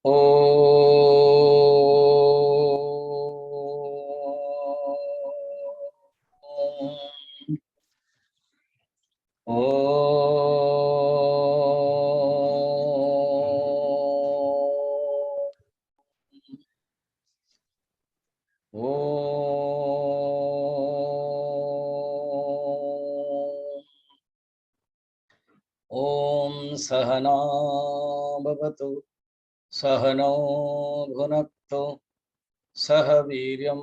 ओ ओम सहना भवतु सहनौ भुनक्तु सह वीर्यं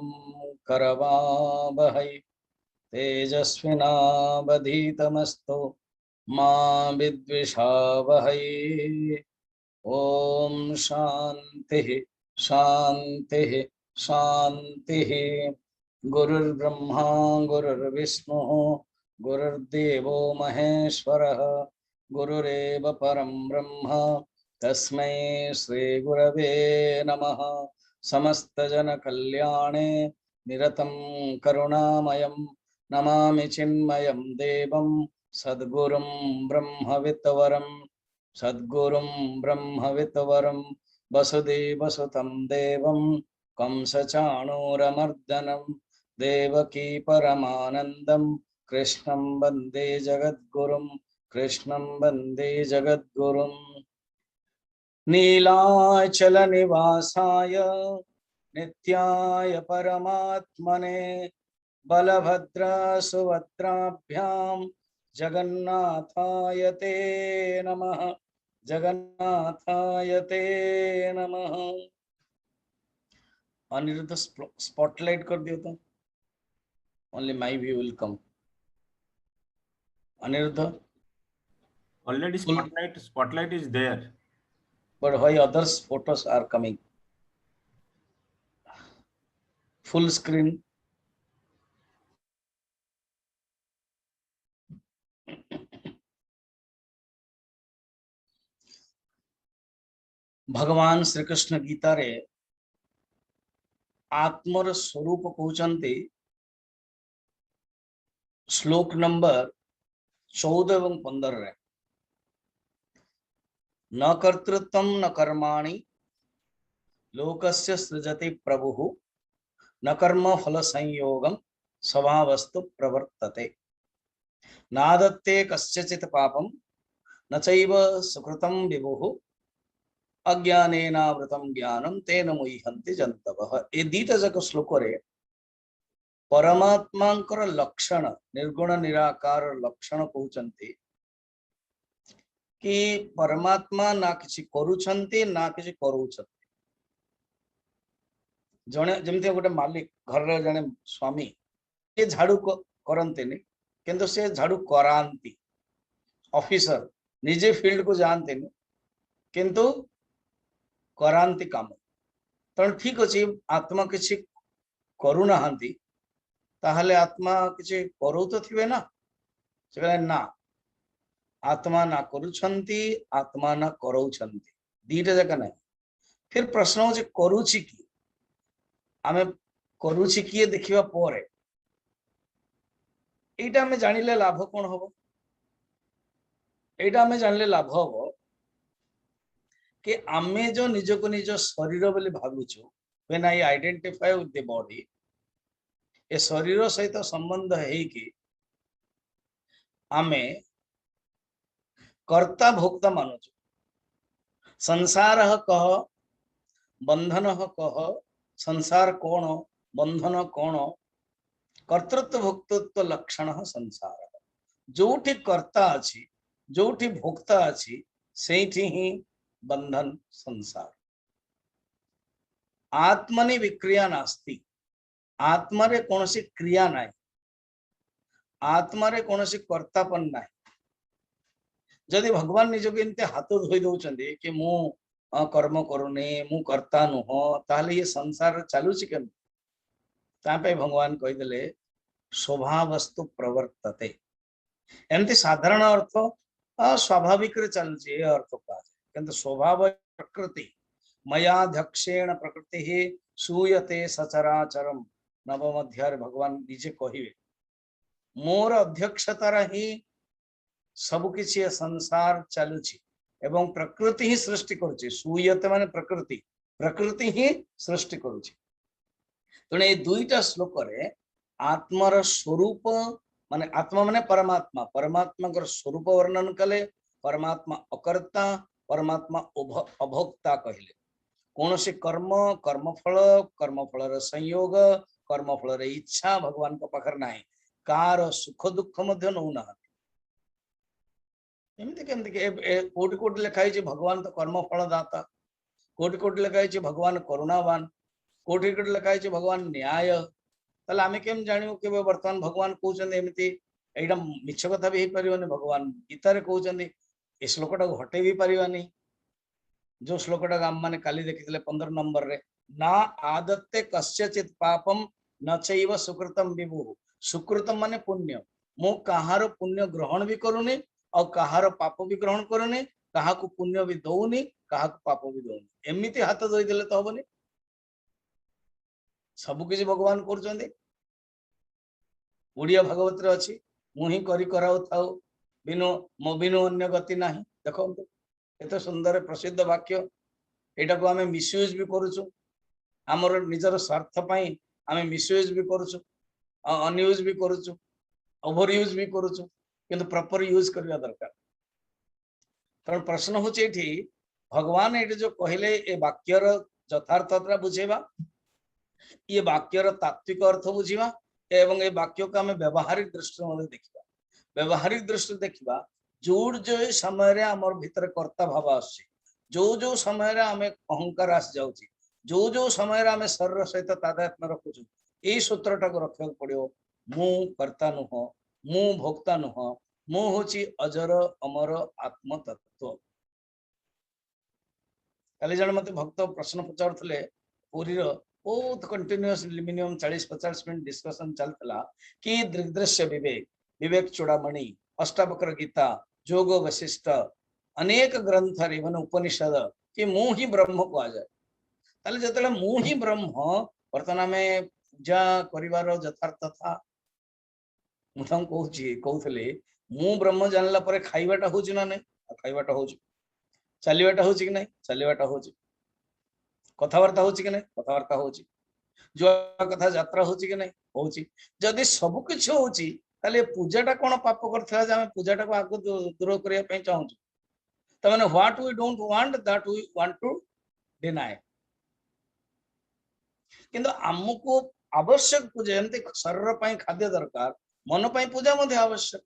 करवावहै तेजस्विनावधीतमस्तु मा विद्विषावहै। ओम शांति शांति शांति। गुरुर्ब्रह्मा गुरुर्विष्णु गुरुर्देवो महेश्वरः गुरुरेव परं ब्रह्म तस्मै श्री गुरवे नमः। समस्त जन कल्याणे निरतं करुणामयं नमामि चिन्मयं देवं सद्गुरुं ब्रह्मविद्वरं सद्गुरुं ब्रह्मविद्वरं वसुदेवसुतं देवं कंसचाणूरमर्दनं देवकी परमानन्दं कृष्णं वन्दे जगद्गुरुं कृष्णं वन्दे जगद्गुरुं। नीलाचल निवासाय नित्याय परमात्मने बलभद्र सुभद्राभ्यां जगन्नाथाय ते नमः जगन्नाथाय ते नमः। अनिरुद्ध स्पॉटलाइट कर दियो तो only my view will come. Aniruddh Already spotlight is there. But why others photos are coming? Full screen. भगवान श्री कृष्ण गीता रे आत्मर स्वरूप कहते श्लोक नंबर 14 एवं 15 रे न कर्तृत्वं न कर्माणि लोकस्य सृजति प्रभुः न कर्म फल संयोगम स्वभावस्तु प्रवर्तते नादत्ते कस्यचित् पापं न चैव सुकृतं विभुः अज्ञानेनावृतं ज्ञानं तेन मुह्यन्ति जन्तवः। ए दीटा जाक श्लोक रे परमात्मांकर लक्षण निर्गुण निराकार लक्षण कहउचंती कि परमात्मा ना किछि करूछंती ना किछि करूछंती। जने जेमते गोटे मालिक घर रे जने स्वामी ये झाड़ू करंतेनी किंतु से झाड़ू करांती। ऑफिसर निजे फील्ड को जानतेनी किंतु करांती काम। तण ठीक अछि आत्मा किछि करू नाहंती ताहले आत्मा किछि करू तो थिबे ना से कहले ना आत्मा ना करूछंती आत्मा ना करौछंती दीटा जका ना। फिर प्रश्न हो जे करूछि कि आमे करूछि किए देखिबा परे एटा हमें जानिले लाभ कोन होबो। एटा हमें जानिले लाभ होबो कि आमे जो निज को निज शरीर बोली भाबुछु when I identify with the body ए शरीर सहित संबंध है कि आमे कर्ता भोक्ता मानुछु। संसार कह बंधन कह संसार कौन बंधन कौन कर्तृत्व भोक्तृत्व लक्षण संसार। जोठी कर्ता अछि जोठी भोक्ता अछि सेठी ही बंधन संसार। आत्मनि विक्रिया नास्ति आत्मारे कोनोसी क्रिया नाही आत्मारे कोनोसी कर्तापन नाही। जदि भगवान निज के इनते हाथ धोई दउचंदी कि मु कर्म करूनी मु कर्ता नुह ताहले ये संसार चालुछि केन तापे भगवान कहि देले स्वभावस्तु प्रवर्तते। एमती साधारण अर्थ स्वाभाविक रे चलछि ए अर्थ का किंतु स्वभाव प्रकृति मयाध्यक्षेण प्रकृति ही सूयते सचराचरम नवम अध्याय भगवान निजे कहिवे मोर अध्यक्षतार ही सब किछि संसार चलुछि एवं प्रकृति ही सृष्टि करुछि सूयते माने प्रकृति प्रकृति ही सृष्टि करुछि तेणु ये दुईटा श्लोक रे आत्मार स्वरूप माने आत्मा माने परमात्मा परमात्मा स्वरूप वर्णन कले परमात्मा अकर्ता परमात्मा अभोक्ता कहले कौन से कर्मफल संयोग कर्मफल इच्छा भगवान को पाखर ना कार सुख दुख मध्य नौना एमती केमती कोटि कोटि लिखाई भगवान तो कर्मफल दाता कोटि कोटि लिखाई भगवान करुणावान कोटि कोटि लिखाई भगवान न्याय ताले आमे केम जानियो के वर्तमान भगवान कहउछन एमती एटा मिछ कथा भी पार भगवान गीता रे कहउछन ए श्लोकटा हटे भी पारिबानी जो श्लोकटा आम मैंने काली देखी 15 नंबर रे ना आदत्ते कस्यचित पापम न चैव सुकृतम विभु सुकृतम माने पुण्य मु कहार पुण्य ग्रहण भी करूनी और कहार पाप भी ग्रहण करूनी कहा को पुण्य भी दौनी कहा पाप भी दौनी एमती हाथ धोई देले तो हबनी सब किसी भगवान कर ओडिया भागवत रे अछि मु ही करी कराउ थाउ बिनु मो बिनु अन्य गति नाही देखो एत सुंदर प्रसिद्ध वाक्य एटा को आमे मिसयूज भी करूछु हमर निजर स्वार्थ पई आमे मिसयूज भी करूछु अनयूज भी करूछु ओवर यूज भी करूछु किंतु प्रॉपर यूज करबा दरकार कारण प्रश्न होचे एठी भगवान एठी जो कहले ए वाक्यर यथार्थता बुझेबा ये वाक्यर तात्विक अर्थ बुझीबा एवं ए वाक्य को आमे व्यवहारिक दृष्टि में देखिबा व्यवहारिक दृष्टि देखिबा जो जो समय रे हमर भीतर कर्ता भाव आसी जो समय रे हमें अहंकार आस जाउची जो समय रे हमें शरीर सहित तादात्म्य रखुछु ए सूत्रटा को रखा पड़ो मु कर्ता नुह मु भोक्ता नुह मु होची अजर अमर आत्म तत्व काली जन मते भक्त प्रश्न पचारथले पूरी रो बहुत कंटिन्यूअस मिनिमम 40-50 मिनट डिस्कशन चलतला कि दृग्दृश्य विवेक विवेक चूड़ामणि अष्टावक्र गीता जोग वशिष्ठ अनेक ग्रंथ मान उपनिषद कि मु ही ब्रह्म को आ जाए ताले जतले मु ही ब्रह्म वर्तमान में पूजा करिवार यथार्थ था मुथम कहूले मु ब्रह्म जानला परे खाइबाटा होची ना नहीं खाइबाटा होची चलीबाटा होची कि नहीं चलीबाटा होची कथावार्ता होची कि नहीं कथावार्ता होची जो कथा यात्रा होची कि नहीं होची जदि सब कुछ होची ताले पूजाटा कोन पाप करथला जे हम पूजाटा को आगु दूर करिया पई चाहू त माने what we don't want that we want to deny किंतु हमको आवश्यक पूजा एमते शरीर पई खाद्य दरकार मन पई पूजा मध्ये आवश्यक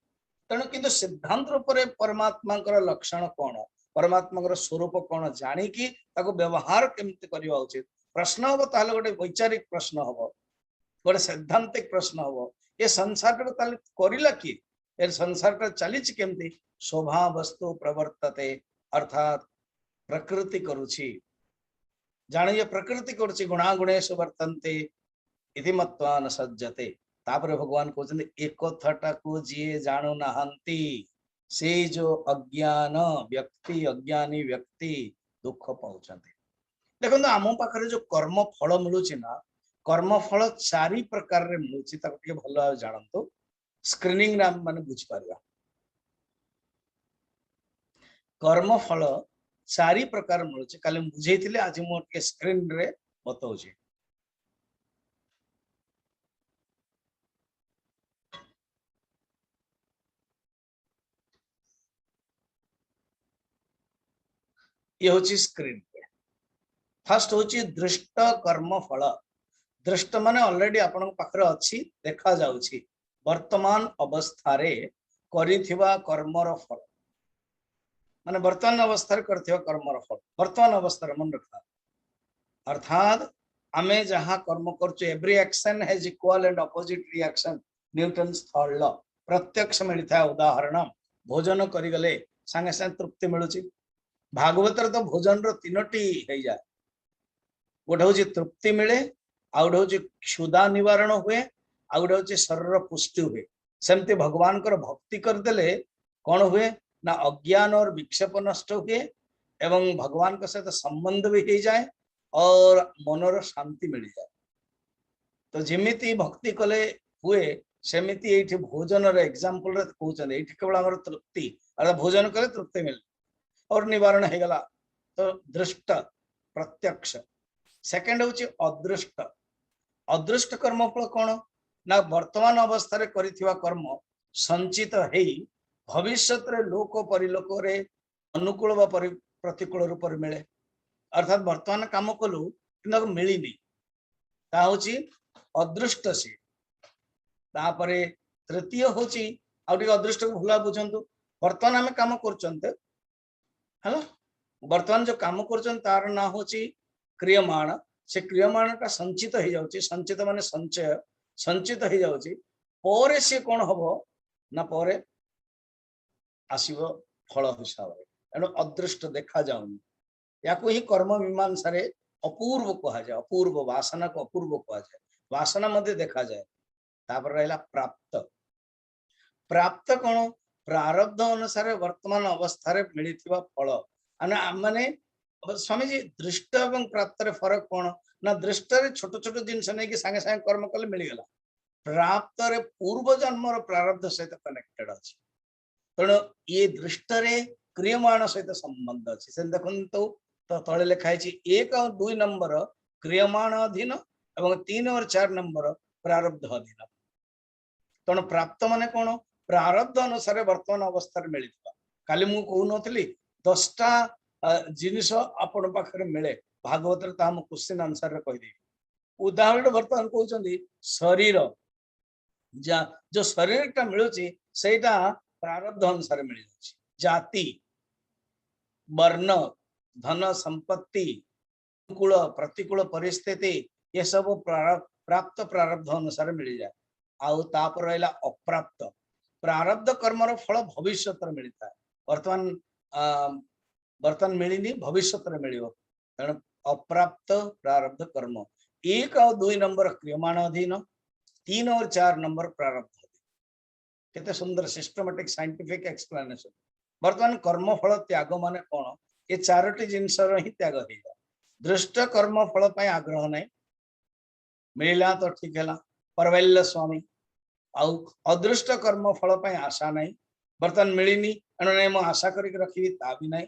तेणु किंतु सिद्धांत रूपरे परमात्मा लक्षण कौन परमात्मा स्वरूप कौन जानी कि ताको व्यवहार केमती करवा उचित प्रश्न हम ताले गोटे वैचारिक प्रश्न हम गोटे सैद्धांतिक प्रश्न हम ये संसार करला कि ए संसार चली केमती शोभा वस्तु प्रवर्तते अर्थात प्रकृति करुछि जाने ये प्रकृति करुछि गुणागुणेषु वर्तन्ते इति मत्वा न सज्जते तापर भगवान कहते एक कथाटा को जी जानु नाहंती से जो अज्ञान व्यक्ति अज्ञानी व्यक्ति दुख पाउछन्ते देखो आम पाखरे जो कर्म फल मिलुछि ना कर्म फल 4 प्रकार रे मिलुछि ताको के भलो जानंतो स्क्रीनिंग रे माने बुझ पारिबा कर्म फल 4 प्रकार मिलुछि काले बुझेइथिले आज मो के स्क्रीन रे बताउछि ये होची स्क्रीन पे फर्स्ट होची दृष्ट कर्म फल दृष्ट माने ऑलरेडी आपण पाखरे अछि देखा जाउछि वर्तमान अवस्था रे करिथिबा कर्मर फल माने वर्तमान अवस्था रे करथिबा कर्मर फल वर्तमान अवस्था रे मन रखा अर्थात आमे जहां कर्म करछु every action has equal and opposite reaction Newton's third law प्रत्यक्ष मिलता उदाहरण भोजन करि गले संगे संगे तृप्ति मिलुछि भागवत तो भोजन रो 3टी है जाए गोटे हूँ तृप्ति मिले आ गोटे हूँ क्षुधा निवारण हुए आ गोटे हूँ शरीर पुष्टि हुए सेमती भगवान भक्ति करदेले कौन हुए ना अज्ञान और विक्षेप नष्ट हुए एवं भगवान के सहित संबंध भी हो जाए और मनर शांति मिल जाए तो जमीती भक्ति कले हुए सेमिति एठी भोजन रे एग्जांपल रे कहउछन एठी केवल हमर तृप्ति अर्थात भोजन करे तृप्ति मिले और निवारण हो गला तो दृष्ट प्रत्यक्ष। सेकंड होची अदृष्ट। अदृष्ट कर्मफल कौन ना वर्तमान अवस्था रे करिथिबा कर्म संचित हेई भविष्यत रे लोक परिलोक रे अनुकूल व प्रतिकूल रूप रे मिले। अर्थात वर्तमान काम कलु किंतु मिलिनी ता होची अदृष्ट से। तापरे तृतीय होची आउटी अदृष्ट को भुला बुझंतु वर्तमान आमे काम करचंते हला वर्तमान जो काम करचन तार ना होची क्रियमाण। से क्रियमाण का संचित हो जाउची। संचित माने संचय संचित हो जाउची परे से कोन हबो ना परे आसीबो फल हिसाब रे एनो अदृष्ट देखा जाउनी। याको ही कर्म मीमांसा रे अपूर्व कहा जाए। अपूर्व वासना को अपूर्व कहा जाए। वासना मध्य देखा जाए। तापर रहला प्राप्त। प्राप्त कोन प्रारब्ध अनुसार वर्तमान अवस्था रे मिलिथिबा फल माने स्वामी जी दृष्ट एवं प्राप्त रे फरक कोन ना दृष्ट रे छोट छोट जिनस नै कि संगे संगे कर्म कले मिल गला। प्राप्त रे पूर्व जन्म रो प्रारब्ध सहित कनेक्टेड अछि तेणु ये दृष्ट रे क्रियमाण सहित संबंध अछि। से देखंतु तो तळे लिखा है 1 और 2 नंबर क्रियमाण अधीन एवं 3 और 4 नंबर प्रारब्ध अधीन। तेणु प्राप्त माने कोन प्रारब्ध अनुसार वर्तमान अवस्था रे मिलिथबा। काली मु कहू नथली 10टा जिनिस आपण पाखरे मिले भागवत रे ता हम क्वेश्चन आंसर रे कहि दे। उदाहरण वर्तमान कहउचंदी शरीर जा जो शरीर टा मिलुची सेटा प्रारब्ध अनुसार मिल जाची। जाति वर्ण धन संपत्ति अनुकूल प्रतिकूल परिस्थिति ये सब प्राप्त प्रारब्ध अनुसार मिल जाए। आउ तापर रहला अप्राप्त। प्रारब्ध कर्म रो फल भविष्यत रे मिलता है। वर्तमान वर्तमान मिलिनी भविष्यत रे मिलियो। तेणु अप्राप्त प्रारब्ध कर्म 1 और 2 नंबर क्रियमाण अधीन 3 और 4 नंबर प्रारब्ध अधीन। केते सुंदर सिस्टमैटिक साइंटिफिक एक्सप्लेनेशन। वर्तमान कर्म फल त्याग माने कोन ये चारोटी जिनस रो ही त्याग हो जाए। दृष्ट कर्म फल पय आग्रह नहीं मिला तो ठीक है परवैल्य स्वामी आउ अदृष्ट कर्म फल पय आशा नहीं वर्तमान मिलिनी एने मो आशा करिक रखिबी ता भी नहीं।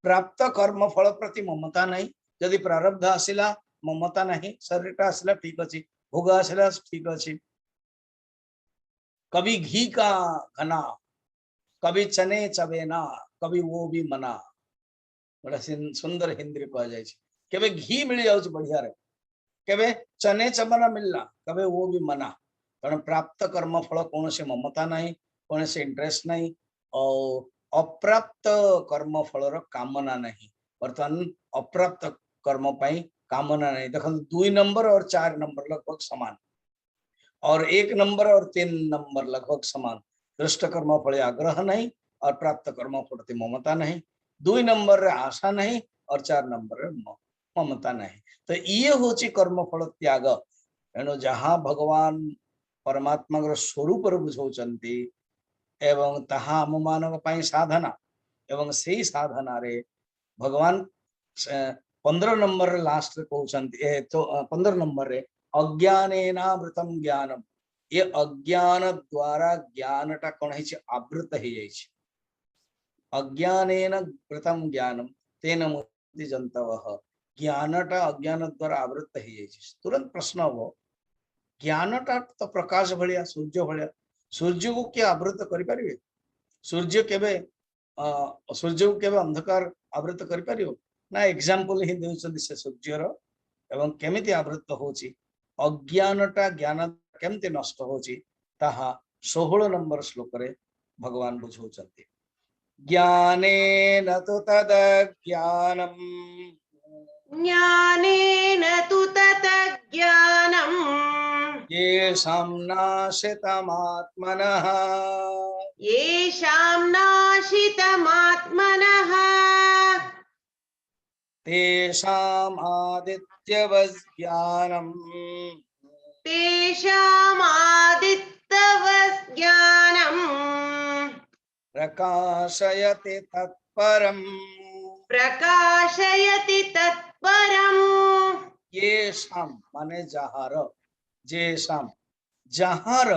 प्राप्त कर्म फल प्रति ममता नहीं। यदि प्रारब्ध आसिला ममता नहीं शरीर का आसिला ठीक अछि भोग आसिला ठीक अछि। कभी घी का घना कभी चने चबेना कभी वो भी मना। बड़ा सुंदर हिंदी कह जाए। केबे घी मिल जाउछ बढ़िया रे केबे चने चबना मिलला कबे वो भी मना। कारण प्राप्त कर्म फल कौन से ममता नहीं कौन से इंटरेस्ट नहीं और अप्राप्त कर्म फल कामना नहीं। वर्तमान अप्राप्त कर्म पाई कामना नहीं। देखो 2 नंबर और 4 नंबर लगभग समान और 1 नंबर और 3 नंबर लगभग समान। दृष्ट कर्म फल आग्रह नहीं और प्राप्त कर्म प्रति ममता नहीं। 2 नंबर रे आशा नहीं और 4 नंबर रे ममता नहीं। तो ये होची कर्म फल त्याग। एणु जहाँ भगवान परमात्मा स्वरूप बुझौचंती एवं तहा आम मानव पई साधना एवं सेही साधना रे भगवान 15 नंबर लास्ट रे कहउचंती तो 15 नंबर रे अज्ञानेनावृतम ज्ञानम। ये अज्ञान द्वारा ज्ञानटा कोन है आवृत हो जाय। अज्ञानेन वृतम ज्ञानम तेन मुक्ति जंतवः। ज्ञानटा अज्ञान द्वारा आवृत हो जाय। तुरंत प्रश्न हो ज्ञानटा तो प्रकाश भलिया सूर्य भलिया सूर्य को क्या आवृत करि परिबे? सूर्य केबे सूर्य को केबे अंधकार आवृत करि परियो ना? एग्जांपल ही देउछन से सूर्यर एवं केमिति आवृत होची अज्ञानटा ज्ञान केमते नष्ट होची ताहा 16 नंबर श्लोक रे भगवान बुझौचंती। ज्ञानेन तु तदज्ञानम् ज्ञानेन तु तदज्ञानम् येषां नाशितमात्मनः येषां नाशितमात्मनः तेषाम् आदित्यवज्ञानम् तेषामादित्यवज्ञानम् प्रकाशयति तत्परम् प्रकाशयति तत्परम्। येषां माने जहार जेषां जहार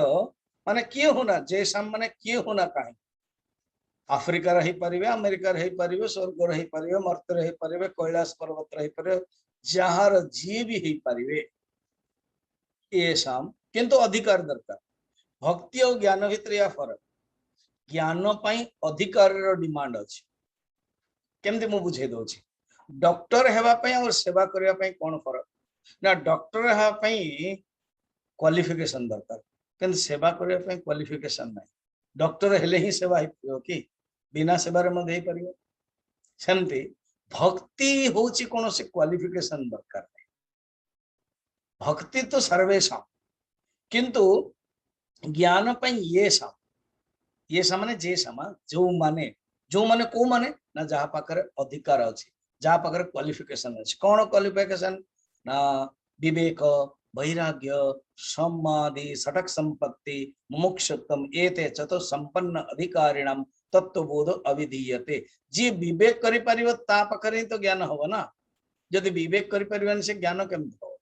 माने किए होना जेषां माने किए होना कहीं आफ्रिकार रही पारिबे, अमेरिकार रही पारिबे, स्वर्ग रही पारिबे, मर्त्य रही पारिबे, कैलाश पर्वत रही पारिबे, जहार जी भी ही पारिबे ये शाम, किंतु अधिकार दरकार। भक्ति और ज्ञान भितर या फरक, ज्ञान पाई अधिकार डिमांड अछि। केमती मु बुझे दोछि, डॉक्टर हेबा पई और सेवा करिया पई कोन फरक ना, डॉक्टर हेबा पई क्वालिफिकेशन दरकार, किंतु सेवा करिया पई क्वालिफिकेशन नाही। डॉक्टर हेले ही सेवा ही परियो कि बिना सेवारे म देई परियो। सेमती भक्ति होची कोनोसी क्वालिफिकेशन दरकार नाही। भक्ति तो सर्वेशा, किंतु ज्ञान पई ये सामने जे समा जो माने को माने ना जहा पाकर अधिकार अछि, जहा पाकर क्वालिफिकेशन अछि। कोन क्वालिफिकेशन ना विवेक, वैराग्य, समाधि, सटक संपत्ति, मुमुक्षुत्वम एते चतु संपन्न अधिकारिणाम तत्वबोध अविधीयते। जी विवेक करि परिबो ता पाकर तो ज्ञान होबो ना, जदि विवेक करि परिबन से ज्ञान केमति हो।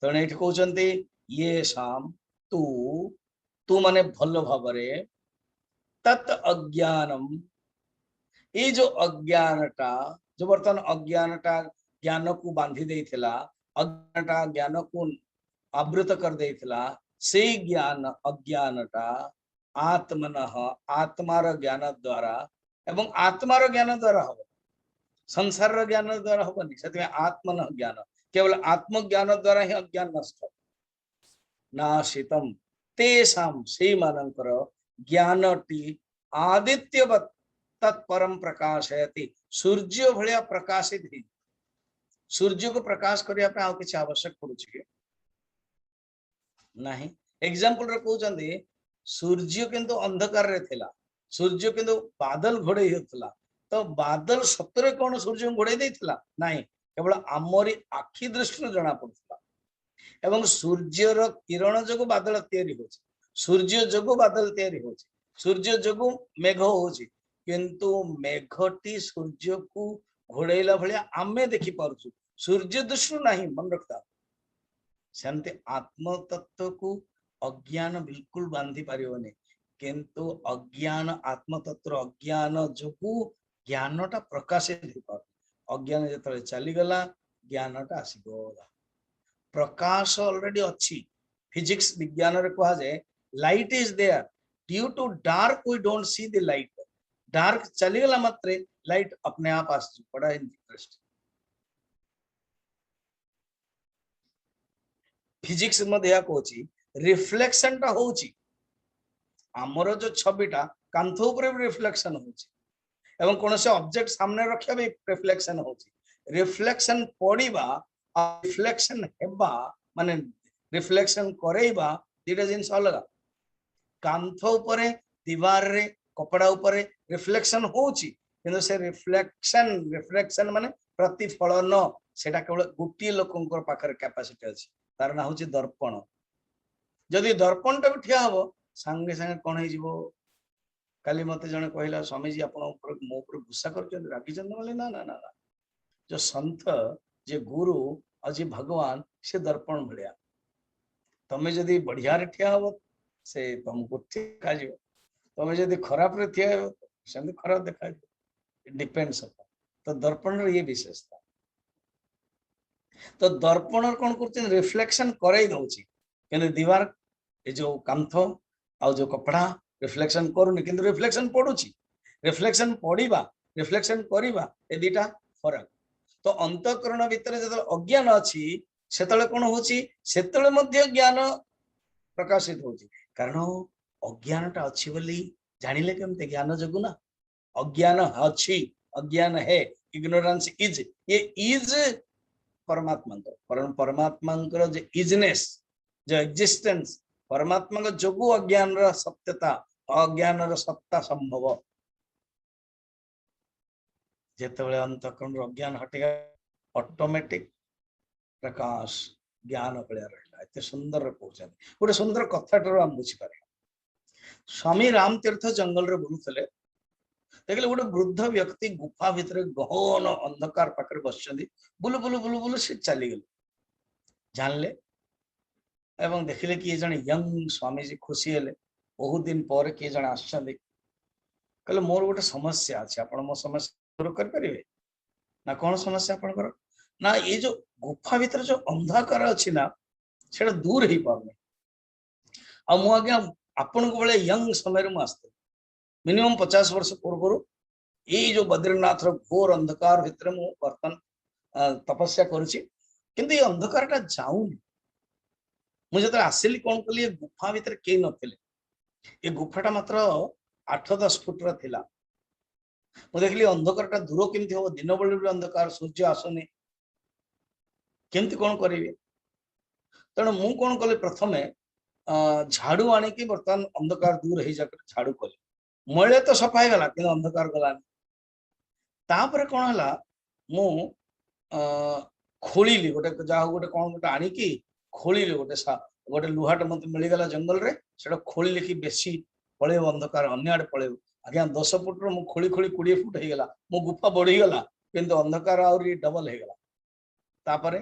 तेणु एठी कहउचंती ये शाम तू माने भल भाबरे तत् अज्ञानम, ये जो अज्ञानटा, जो बर्तन अज्ञानटा ज्ञान को बांधी देइथिला, अज्ञानटा ज्ञान को आवृत कर देइथिला, से ज्ञान अज्ञानटा आत्मनः आत्मार ज्ञान द्वारा एवं आत्मार ज्ञान द्वारा हो, संसार ज्ञान द्वारा होबनी। सेति आत्मनः ज्ञान, केवल आत्मज्ञान द्वारा ही अज्ञान नष्ट नाशितम तेषाम से मानकर ज्ञानटी आदित्यवत तत्परम प्रकाशयति, सूर्य भलिया प्रकाशित ही। सूर्य को प्रकाश करिया पे आउ किछ आवश्यक पड़ुछि कि नाही। एग्जांपल रे कहउचंदी सूर्य किंतु अंधकार रे थिला, सूर्य किंतु बादल घोड़े होतला, तो बादल सतरे कोन सूर्य को घोड़े देथिला नाही, केवल आमरी आखि दृष्टि जना पड़ुतला। एवं सूर्यर किरण जगु बादल तैयारी होछि, सूर्य जगु बादल तैयारी होछि, सूर्य जगु मेघ होछि, किंतु मेघटी सूर्य को घोड़ेला भलिया आमे देखि पारुछु, सूर्य दृष्टि नाही। मन रखता सेमते आत्म तत्व को अज्ञान बिल्कुल बांधी पारिबोनी, किंतु अज्ञान आत्म तत्व अज्ञान जगु ज्ञानटा प्रकाशित हो पार। अज्ञान जतले चली गला ज्ञानटा आसी गला। प्रकाश ऑलरेडी अच्छी, फिजिक्स विज्ञान रे कहा जाए light is there, due to dark we don't see the light. Dark चली गला मात्रे लाइट अपने आप आस बड़ा इंटरेस्ट। फिजिक्स मध्ये या कोची रिफ्लेक्शन टा होची, हमरो जो छबिटा कांथ ऊपर रिफ्लेक्शन होची, एवं कोन से ऑब्जेक्ट सामने रखिया भी रिफ्लेक्शन होची। रिफ्लेक्शन पड़ीबा रिफ्लेक्शन हेबा माने रिफ्लेक्शन करेबा दीटा जिंस अलग। कांथ ऊपर दीवार रे कपड़ा ऊपर रिफ्लेक्शन होची, किंतु से रिफ्लेक्शन माने प्रतिफलन, सेटा केवल गुटी लोकंकर पाखर कैपेसिटी अछि, तार ना होची दर्पण। जदि दर्पण टा ठिया हबो संगे संगे कोन हे जिवो। काली मते जने कहला स्वामी जी आपण ऊपर मो ऊपर गुस्सा करछन रागी चंद बोले ना ना ना ना, जो संत जे गुरु अजी भगवान से दर्पण भलिया, तमे जदि बढ़िया रे ठिया हबो से तुमको ठीक का जिवो, तमे जदि खराब रे ठिया हबो से खराब देखा जिवो। इट डिपेंड्स अपन। तो दर्पण रे ये विशेषता। तो दर्पण कौन कर रिफ्लेक्शन करे दउची, किंतु दीवार ए जो कांथ आ जो कपड़ा रिफ्लेक्शन करूनी, किंतु रिफ्लेक्शन पड़ुची। रिफ्लेक्शन पड़ीबा रिफ्लेक्शन करिबा ए दीटा फरक। तो अंतःकरण भितर जत अज्ञान अछि सेतले कोन होची, सेतले मध्य ज्ञान प्रकाशित होची। कारण अज्ञानटा अछि बोली जानिले केमते, ज्ञान जगु ना। अज्ञान अछि, अज्ञान है, इग्नोरेंस इज, ये इज परमात्मा परमात्मा जो इजनेस जो एक्जिस्टेंस परमात्मा जोगु अज्ञान रा सत्यता अज्ञान रा सत्ता संभव। जेतेबेले अंतःकरण अज्ञान हटेगा ऑटोमेटिक प्रकाश ज्ञान भलिया रहला। एते सुंदर कहउछन, गोटे सुंदर कथाटर हम बुझी पारे। स्वामी राम तीर्थ जंगल रे बुलुतले, देखले गोटे वृद्ध व्यक्ति गुफा भितर गहन अंधकार पाखरे बसचंदी, बुलु बुलु बुलु बुलु से चली गले। जानले एवं देखिले कि ये जने यंग स्वामी जी खुशी हेले, बहुत दिन पर किए जने आछंदी। कहले मोर गोटे समस्या अच्छे आपण मो समस्या दूर कर परिबे ना कौन समस्या आपनकर ना ये जो गुफा भीतर जो अंधकार अच्छी ना सेटा दूर ही पारने आ मु आज्ञा आपण को बळे यंग समय में आसते मिनिमम 50 वर्ष पूर्व ये जो बद्रीनाथ घोर अंधकार भितर मु बर्तन तपस्या करुछि किंतु ये अंधकार टा जाऊनी मुझे तो आसिली कौन कली गुफा भीतर के नथिले ये गुफाटा मात्र 8-10 फुट रा थिला मु देखली अंधकार टा दूर केमती हो दिन बेले अंधकार सूर्य आसुनी केमती कौन करिवे तेणु मु कौन कले प्रथमे झाड़ू आनिकी बर्तमान अंधकार दूर हो जाकर झाड़ू कले मईले तो सफा हो गला कि अंधकार गलानी तापर कौन हला मु खोलिली गोटे जहाँ गोटे कौन गोटे आनिकी खोलिली गोटे लुहाटे मत मिलगला जंगल रे सेटा खोलिली कि बेसी पलैब अंधकार अन्य आड़े पलैब आज्ञा 10 फुट मु खोली खोली 20 फुट हो गला मो गुफा बढ़ीगला किंतु अंधकार आहरी डबल हो गला तापरे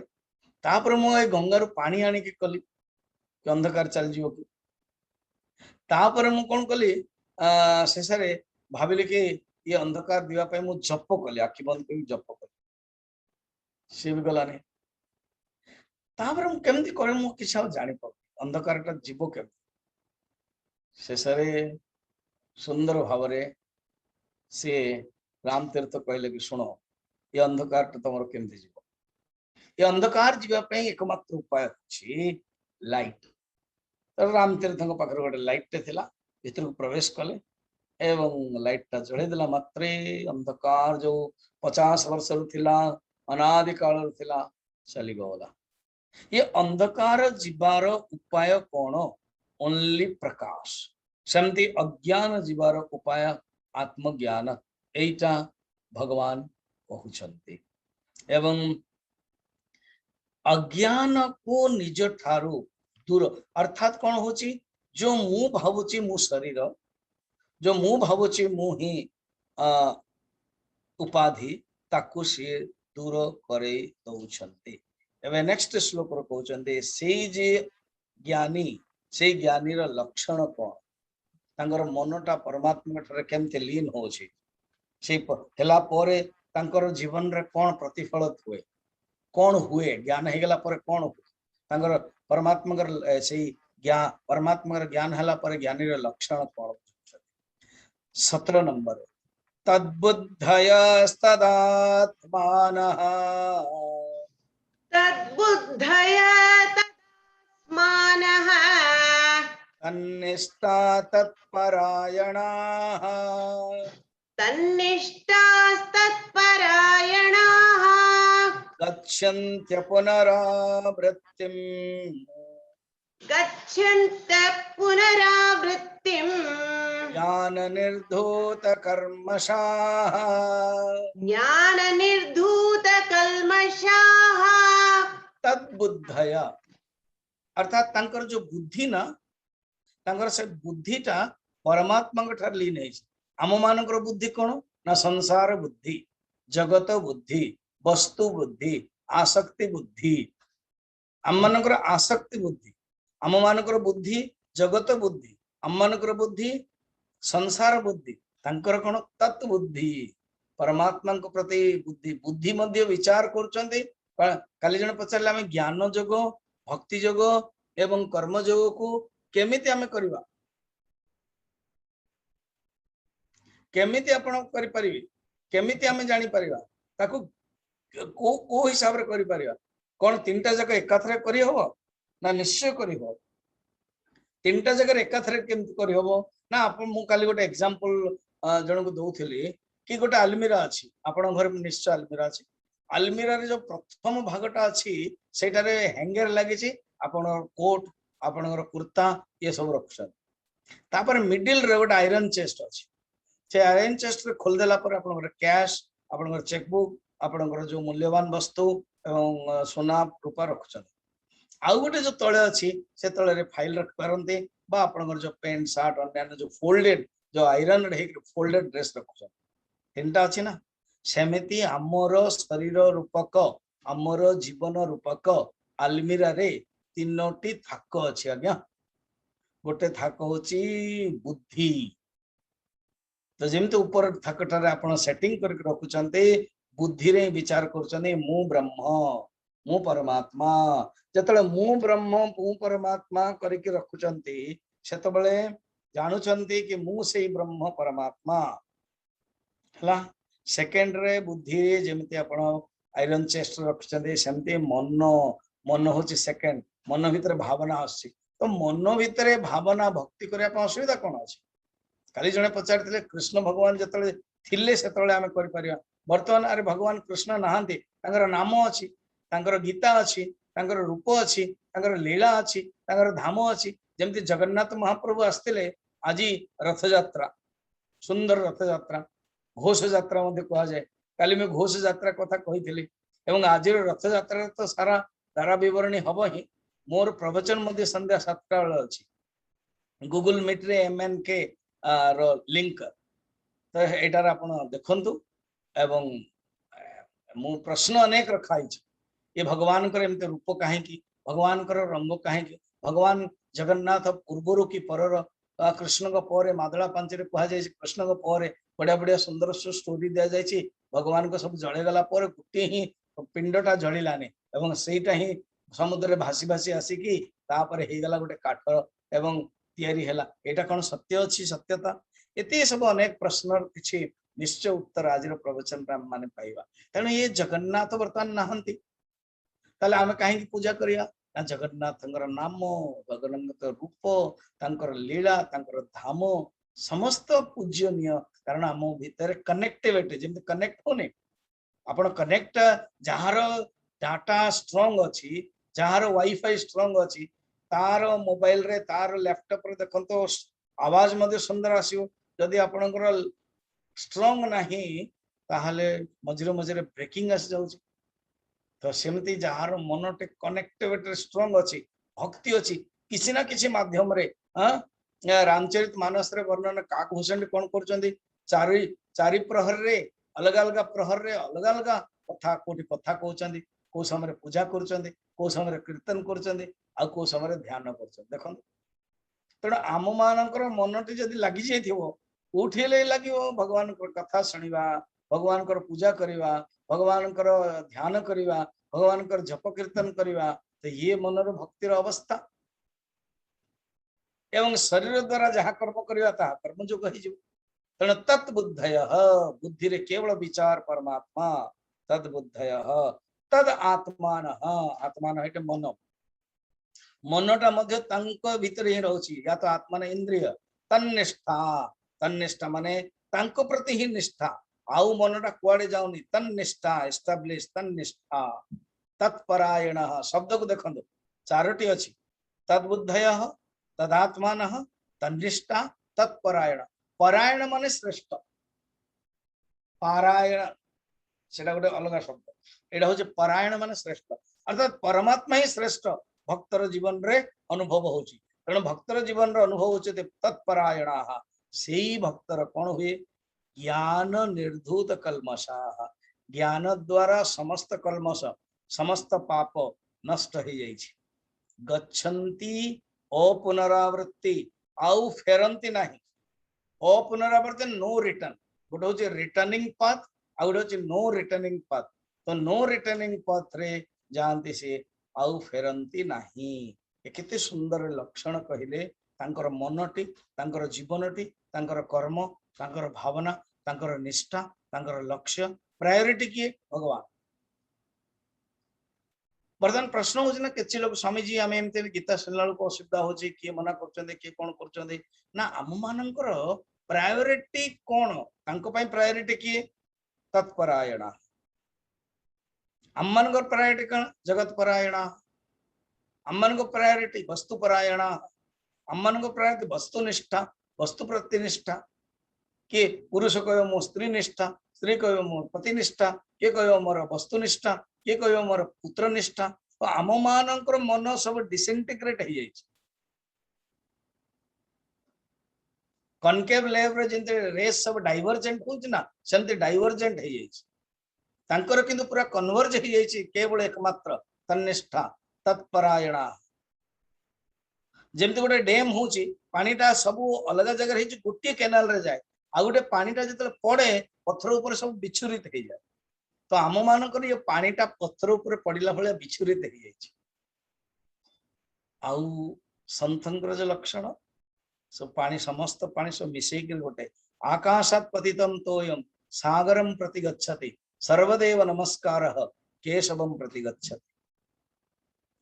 तापर मु ए गंगारू पानी आनिकी कली कि अंधकार चल जीव कि तापर मु कौन कली शेष भाविली कि ये अंधकार दिवाई मु जप कली आखि बंद कर जप कली सी भी गलानी तापर मु केमती करे मु किछ आ जानि प अंधकार टा जीव केमती शेष सुंदर भाव सी राम तीर्थ कहले कि शुण ये अंधकार टा तुम केमती जीव ये अंधकार जीवाई एकमात्र उपाय अच्छी लाइट तो राम तीर्थ पाखे गोटे लाइट थिला भीतर को प्रवेश कले एवं लाइट टा जड़े देला मात्रे अंधकार जो 50 वर्ष थिला अनादि काल थिला चली गला ये अंधकार जीवार उपाय कौन ओनली प्रकाश सेमती अज्ञान जीवार उपाय आत्मज्ञान एटा भगवान कहउछंती एवं अज्ञान को निज ठारू दूर अर्थात कौन होची जो मु भावुची मु शरीर जो मु भावुची मु ही उपाधि ताकू सी दूर करे दउछंती एवं नेक्स्ट श्लोक रो कहउछंती से जे ज्ञानी से ज्ञानी रो लक्षण कौन तांकर मनटा परमात्मा ठारे केमते लीन होची से हेला परे तांकर जीवन रे कौन प्रतिफल हुए कौन हुए ज्ञान हो गला पर कौन हुए तांकर परमात्मा से ज्ञान परमात्मा ज्ञान हला पर ज्ञानी रे लक्षण कौन 17 नंबर तद्बुद्धयस्तदात्मानः तद्बुद्धयस्तदात्मानः तन्निष्ठा तत्परायणाः तन्निष्ठास्तत्परायणाः गच्छन्त्य पुनरावृत्तिम् ज्ञान निर्धूत कर्मशाः तद्बुद्धय अर्थात तांकर जो बुद्धि ना तांकर से बुद्धिटा परमात्मा ठार लीन है आम मानकर बुद्धि कौन ना संसार बुद्धि जगत बुद्धि वस्तु बुद्धि आसक्ति बुद्धि आम मानकर आसक्ति बुद्धि आम मानकर बुद्धि जगत बुद्धि आम मानकर बुद्धि संसार बुद्धि तांकर कौन तत्व बुद्धि परमात्मा प्रति बुद्धि बुद्धि मध्य विचार करुचंती काली जन पचारे आम ज्ञान जोग भक्ति जोग एवं कर्म जोग को केमिति आमे करिबा केमिति आपण करि परिबे केमिति आमे जानि परिबा ताकू को हिसाब रे करि परिबा कोन तीनटा जगह एकाथरे करि होबो ना निश्चय करि हो तीनटा जगह एकाथरे केमिति करि होबो ना आपण मु काली गोटे एग्जांपल जण को दउथिली कि गोटे अलमीरा अछि आपण घर में निश्चय अलमीरा अछि अलमीरा रे जो प्रथम भागटा अछि सेटारे हैंगर लागि छि आपण कोट आपण कुर्ता ये सब रखछन तापर मिडिल रे गोटे आयरन चेस्ट अछि से आयरन चेस्ट रे खोल देला पर आपण कैश आपण चेकबुक आपण जो मूल्यवान वस्तु एवं सोना रूपा रखछन आउ गोटे जो तळे अछि से तळे रे फाइल रख पारंते बा आपण जो पेंट शर्ट अन्य जो फोल्डेड जो आयरन रे फोल्डेड ड्रेस रखछन तीनटा अछि ना सेमिति हमर शरीर रूपक हमर जीवन रूपक अलमीरा रे तीनोटी थाक अछि आज्ञा गोटे थाक होची बुद्धि तो जमती ऊपर थाकटारे आपण सेटिंग करके रखुचंते बुद्धि रे विचार करचने मु ब्रह्म मु परमात्मा जतले मु ब्रह्म मु परमात्मा करके रखुचंती सेतबेले जानुचंती कि मु से ब्रह्म परमात्मा हला सेकंड रे बुद्धि रे जेमती आपण आयरन चेस्ट रखुचंती सेमती मन मन होची सेकंड मन भीतर भावना आसी तो मन भीतर भावना भक्ति करबा असुविधा कोन अछि काली जने पचारथिले कृष्ण भगवान जतले थिले सेतले आमे करि परिया वर्तमान अरे भगवान कृष्ण नहांती तांकर नाम अछि तांकर गीता अछि तांकर रूप अछि तांकर लीला अछि तांकर धाम अछि जेमति जगन्नाथ महाप्रभु आस्तिले आजी रथ यात्रा सुंदर रथ यात्रा घोष यात्रा मध्ये कहा जाय काली में घोष यात्रा कथा कहिथिली एवं आज रथ यात्रा तो सारा धारा विवरणी हबो ही मोर प्रवचन मध्ये संध्या 7 बेला अछि गूगल मीट रे एमएनके रो लिंक तो एटार आपण देखंतु एवं मु प्रश्न अनेक रखाई ये भगवान कर एमते रूप काहे की भगवान कर रंग काहे की भगवान जगन्नाथ पूर्वरु की परर कृष्ण को परे मादला पांचरे कहा जाय कृष्ण को परे बढ़िया बढ़िया सुंदर स्टोरी दिया जाय भगवान को सब जळे गला पर गुटे ही पिंडटा जळिलाने एवं सेटा ही समुद्र भासी भासी आसिकी तापर हे गला गोटे काठ एवं तैयारी हैला एटा कोन सत्य अछि सत्यता एते सब अनेक प्रश्न किछि निश्चय उत्तर आज प्रवचन रे माने पाइबा तेणु ये जगन्नाथ वर्तमान नहंती ताले आमे काहे पूजा करिया ना जगन्नाथंकर नाम जगन्नाथ रूप तांकर लीला तांकर धाम समस्त पूजनीय कारण आम भीतर कनेक्टिविटी जेमति कनेक्ट होने आपण कनेक्ट जहार डाटा स्ट्रांग अछि जहार वाईफाई स्ट्रांग अछि तार मोबाइल रे तार लैपटॉप रे देखंतो आवाज मध्ये सुंदर आसियो जदि आपणकर स्ट्रांग नाही ताहले मझिरे मझिरे ब्रेकिंग आसी जाउछि तो सेमती जहार मनटे कनेक्टिविटी स्ट्रांग अछि भक्ति अछि किसी ना किसी माध्यम रे रामचरित मानस रे वर्णन काकभूषण कोन करचंदी चारि चारि प्रहर रे अलग अलग प्रहर रे अलग अलग कथा कोटी कथा कहउचंदी को समय पूजा करचंदी को समय कीर्तन करचंदी आ को समय ध्यान करचंदी देखन तेणु आम मानकर मनटी जदि लागि जाइथिबो उठेले लागिवो भगवान को कथा सुनिबा भगवान को पूजा करिवा भगवान को ध्यान करिवा भगवान को जप कीर्तन करिवा तो ये मनर भक्तिर अवस्था एवं शरीर द्वारा जहाँ कर्म करिवा ता कर्म जो कहि जो तेणु तत्बुद्धय बुद्धि रे केवल विचार परमात्मा तद्बुद्धय तद आत्मान आत्मान हेटे मन मनटा मध्य तांक भीतर ही रहउची या तो आत्मान इंद्रिय तन्निष्ठा तन्निष्ठा माने तांक प्रति ही निष्ठा आउ मनटा कुआडे जाउनी तन्निष्ठा एस्टाब्लिश तन्निष्ठा तत्परायण शब्द को देखंदो चारोटी अछि तद्बुद्धय तदात्मान तन्निष्ठा तत्परायण परायण माने श्रेष्ठ पारायण सेटा गोटे अलग शब्द एटा होचे परायण माने श्रेष्ठ अर्थात परमात्मा ही श्रेष्ठ भक्तर जीवन रे अनुभव होची तेणु भक्तर जीवन रे अनुभव होचे तत्परायणा सेई भक्तर कोन हुए ज्ञान निर्धूत कल्मषा ज्ञान द्वारा समस्त कल्मष समस्त पाप नष्ट हो जाई गच्छन्ति अपुनरावृत्ति आउ फेरंती नाही अपुनरावृत्ति नो रिटर्न गोटे होचे रिटर्निंग पाथ आ गोटे होचे नो रिटर्निंग पाथ तो नो रिटर्निंग पाथ रे जानती से आउ फेरंती नाही केते सुंदर लक्षण कहिले तांकर मनटी तांकर जीवनटी तांकर कर्म तांकर भावना तांकर निष्ठा तांकर लक्ष्य प्रायोरिटी किए भगवान बर्तमान प्रश्न हो ना किसी लोग स्वामी जी आम एमती गीता शुणला को असुविधा हो किए मना कर किए कौन कर ना आम मानकर प्रायोरिटी कौन प्रायोरिटी किए तत्परायण आम मान प्रायोरिटी कौन जगत परायण आम मान प्रायोरिटी वस्तुपरायण आम मान प्रायोरिटी वस्तुनिष्ठा वस्तु प्रतिनिष्ठा किए पुरुष कह मो स्त्री निष्ठा स्त्री कह मो पतिनिष्ठा किए कह मोर वस्तुनिष्ठा किए कह मोर पुत्र निष्ठा तो आम मानकर मन सब डिसइंटीग्रेट हो जाए कनकेव लेव रे जंते रेस सब डाइवर्जेंट होच ना सेमते डाइवर्जेंट हो जाए तांकर किंतु पूरा कन्वर्ज हो जाए केवल एकमात्र तन्निष्ठा तत्परायण जमती गोटे डैम होची पानीटा सब अलग जगह गोटे केनाल रे जाए आ गोटे पानीटा जो पड़े पत्थर ऊपर सब विच्छुरित हो जाए तो आम मानक ये पानीटा पत्थर ऊपर पड़ला भाया विच्छुरित हो जाए आउ संतंकर जो लक्षण सब पानी समस्त पानी सब मिसेक गोटे आकाशात पतितम तोयम सागरम प्रति गच्छति सर्वदेव नमस्कार केशवम प्रति गच्छति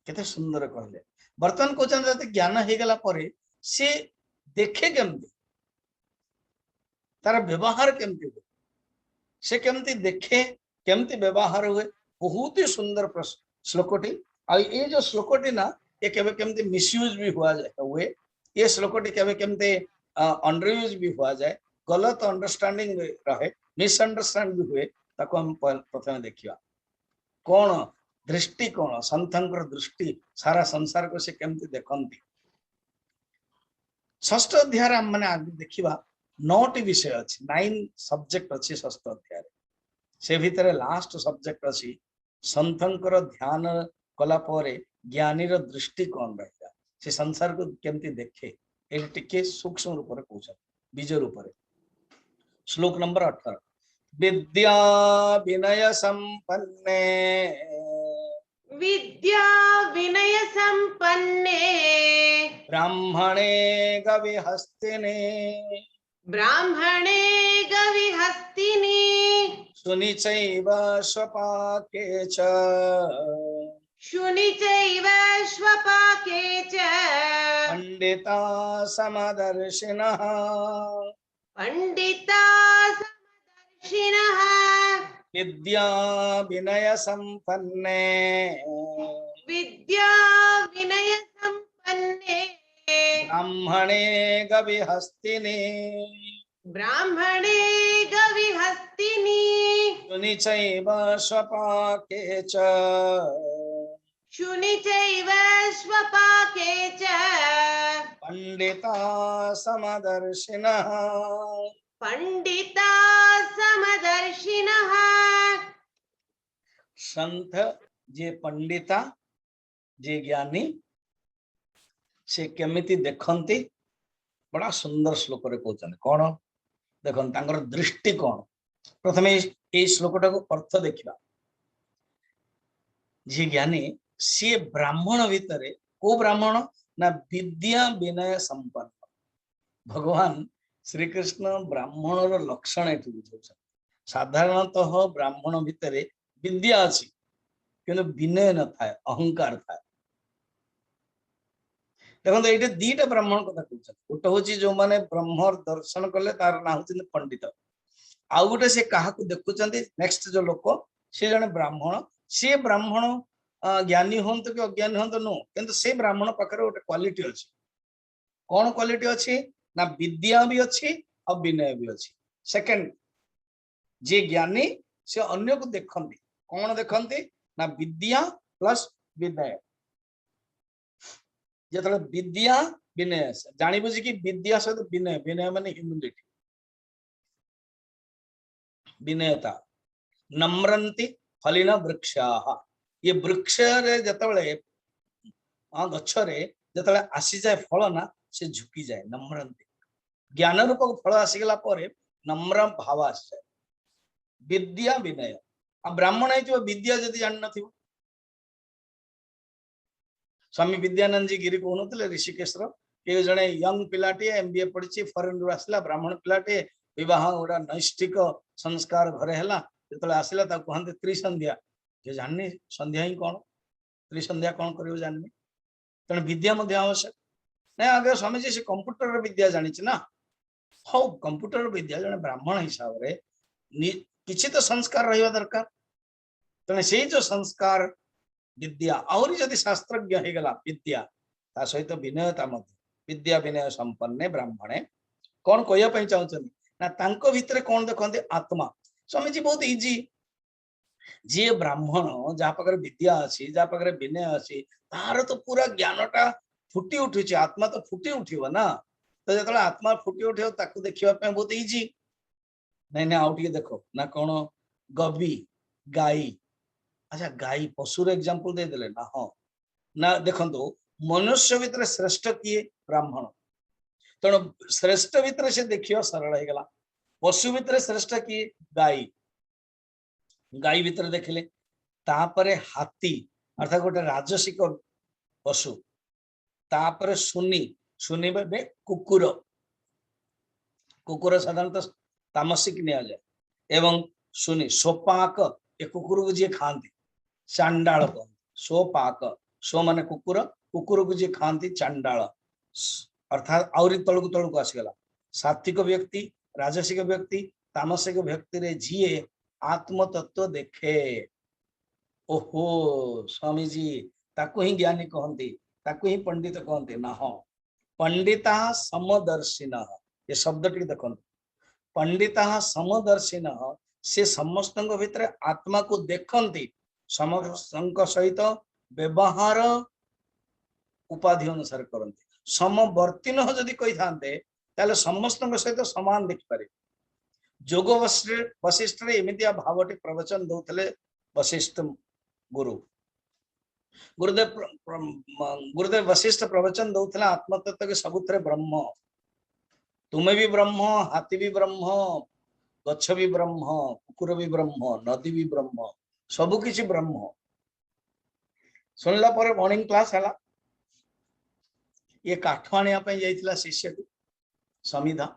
केते सुंदर कहले बर्तमान कहते ज्ञान हो गला परे से देखे केमती तार व्यवहार केमती हुए से केमती देखे केमती व्यवहार हुए बहुत ही सुंदर श्लोकटी आ ये जो श्लोकटी ना ये केवे केमती मिसयूज भी हुआ जाए हुए ये श्लोकटी केवे केमती अंडरयूज भी हुआ जाए गलत अंडरस्टैंडिंग रहे मिसअंडरस्टैंड भी हुए ताको हम प्रथम देखिया कौन दृष्टि कौन संतंकर दृष्टि सारा संसार को से केमती देखंती षष्ठ अध्याय हम माने आगे देखिबा 9टी विषय अछि 9 सब्जेक्ट अछि षष्ठ अध्याय से भितर लास्ट सब्जेक्ट अछि संतंकर ध्यान कला परे ज्ञानीर दृष्टि कौन रहिला से संसार को केमती देखे ए टिके सूक्ष्म रूप रे कहउछ बीज रूप रे श्लोक नंबर 18 विद्या विनय संपन्ने विद्या विनय संपन्ने ब्राह्मणे गविहस्तिने ब्राह्मणे गविहस्तिनि सुनिचैव स्वपाके च शुनि चैव श्वपाके च पंडिता समदर्शिनः पंडिता समदर्शिनः विद्या विनय संपन्ने विद्या विनय संपन्ने ब्राह्मणे गविहस्तिने ब्राह्मणे गविहस्तिनि सुनिचैव स्वपाके च शुनि चैव श्वपाके च पंडिता समदर्शिनः पंडिता समदर्शिनः संत जे पंडिता जे ज्ञानी से केमिति देखंती बड़ा सुंदर श्लोक रे कहउछन कोन देखन तांगर दृष्टि कोन प्रथमे ए श्लोकटा को अर्थ देखिबा जे ज्ञानी से ब्राह्मण भितरे को ब्राह्मण ना विद्या विनय संपन्न भगवान श्री कृष्ण ब्राह्मणर लक्षण एठी बुझौछन साधारणतः ब्राह्मण भितरे विद्या अछि किंतु विनय न थाए अहंकार थाए देखो ये दीटा ब्राह्मण कथा कहते गोटे हूँ जो मैंने ब्रह्म दर्शन कले तार ना हूँ पंडित आउ गोटे से क्या देखुं नेक्स्ट जो लोक सी जने ब्राह्मण सी ब्राह्मण ज्ञानी हूँ कि अज्ञानी हूँ नु किंतु से ब्राह्मण पाखे गोटे क्वालिटी अच्छी कौन क्वालिटी अच्छी ना विद्या भी अच्छी और विनय भी अच्छी सेकंड जे ज्ञानी से अन्य को देखती कौन देखती ना विद्या प्लस विनय जो विद्या विनय जानी बुझी कि विद्या सहित विनय विनय माने ह्यूमिलिटी विनयता नम्रंती फलिन वृक्षाः ये वृक्ष रे जतबळे गछरे जतबळे आसी जाए फल ना से झुकी जाए नम्रंती ज्ञान रूप फल आसीगला परे नम्र भाव आसी जाए विद्या विनय आ ब्राह्मण है विद्या जदि जान नथिबो स्वामी विद्यानंद जी गिरी कहते ऋषिकेश ये जड़े यंग पिलाटे एमबीए पढ़ी फरेन आसला ब्राह्मण पिलाटे बह गोटा नैष्ठिक संस्कार घरे है जो आसला कहते त्रिसंध्या जे जाननी संध्या ही कौन त्रिसंध्या कौन कर जाननी तेणु विद्या आवश्यक नहीं आगे स्वामी जी से कंप्यूटर विद्या जानी ना हाँ कंप्यूटर विद्या जड़े ब्राह्मण हिसाब से किसी तो संस्कार रहा दरकार तेणु से जो संस्कार विद्या आहरी जदि शास्त्रज्ञ हो गला विद्या ता सहित विनयता विद्या विनय संपन्ने ब्राह्मणे कौन कहवाई चाहते ना तांको भितर कौन देखते आत्मा स्वामी जी बहुत इजी जी ब्राह्मण जहाँ पाखे विद्या अच्छी जहाँ पाखे विनय अच्छी तार तो पूरा ज्ञानटा फुटी उठुची आत्मा तो फुटी उठिव ना तो जो आत्मा फुटी उठे देखा बहुत इजी नहीं ना आउ देख ना कौन गबी गाई अच्छा गाई पशुर एग्जांपल दे देले ना हाँ ना देखो मनुष्य भितर श्रेष्ठ किए ब्राह्मण तेणु श्रेष्ठ भितर से देखियो सरल हो गला पशु भितर श्रेष्ठ किए गाई गाई भितर देखिले तापरे हाथी अर्थात गोटे राजसिक पशु तापरे सुनी सुनी बे कुकुर कुकुर साधारणतः तामसिक निया जाए एवं सुनी सोपाक ए कुकुर को जी खाती चांडाल कहते सोपाक सो माने कुकुर कुकुर को जी खाती चांडाल अर्थात आउरी तलू आसीगला सात्विक व्यक्ति राजसिक व्यक्ति तामसिक व्यक्ति रे जीए आत्म तत्व देखे ओहो स्वामी जी ताकू ही ज्ञानी कहती ताकू ही पंडित कहते ना हो पंडिता समदर्शिन ये शब्द टी देखो पंडिता समदर्शिन से समस्त भितर आत्मा को देखती समस्त सहित व्यवहार उपाधि अनुसार करते समवर्तीन जदि कही था समस्त सहित समान देखिपारे जोग वशिष्ठ एमतिया भावटी प्रवचन दौले वशिष्ठ गुरु गुरुदेव वशिष्ठ प्रवचन दौला आत्मतत्व के सबुथरे ब्रह्म तुम्हें भी ब्रह्म हाथी भी ब्रह्म गच्छ भी ब्रह्म कुकुर भी ब्रह्म नदी भी ब्रह्म सबकिछि ब्रह्म सुनला पर मॉर्निंग क्लास है ये काठ आने जाइथिला शिष्य समिधा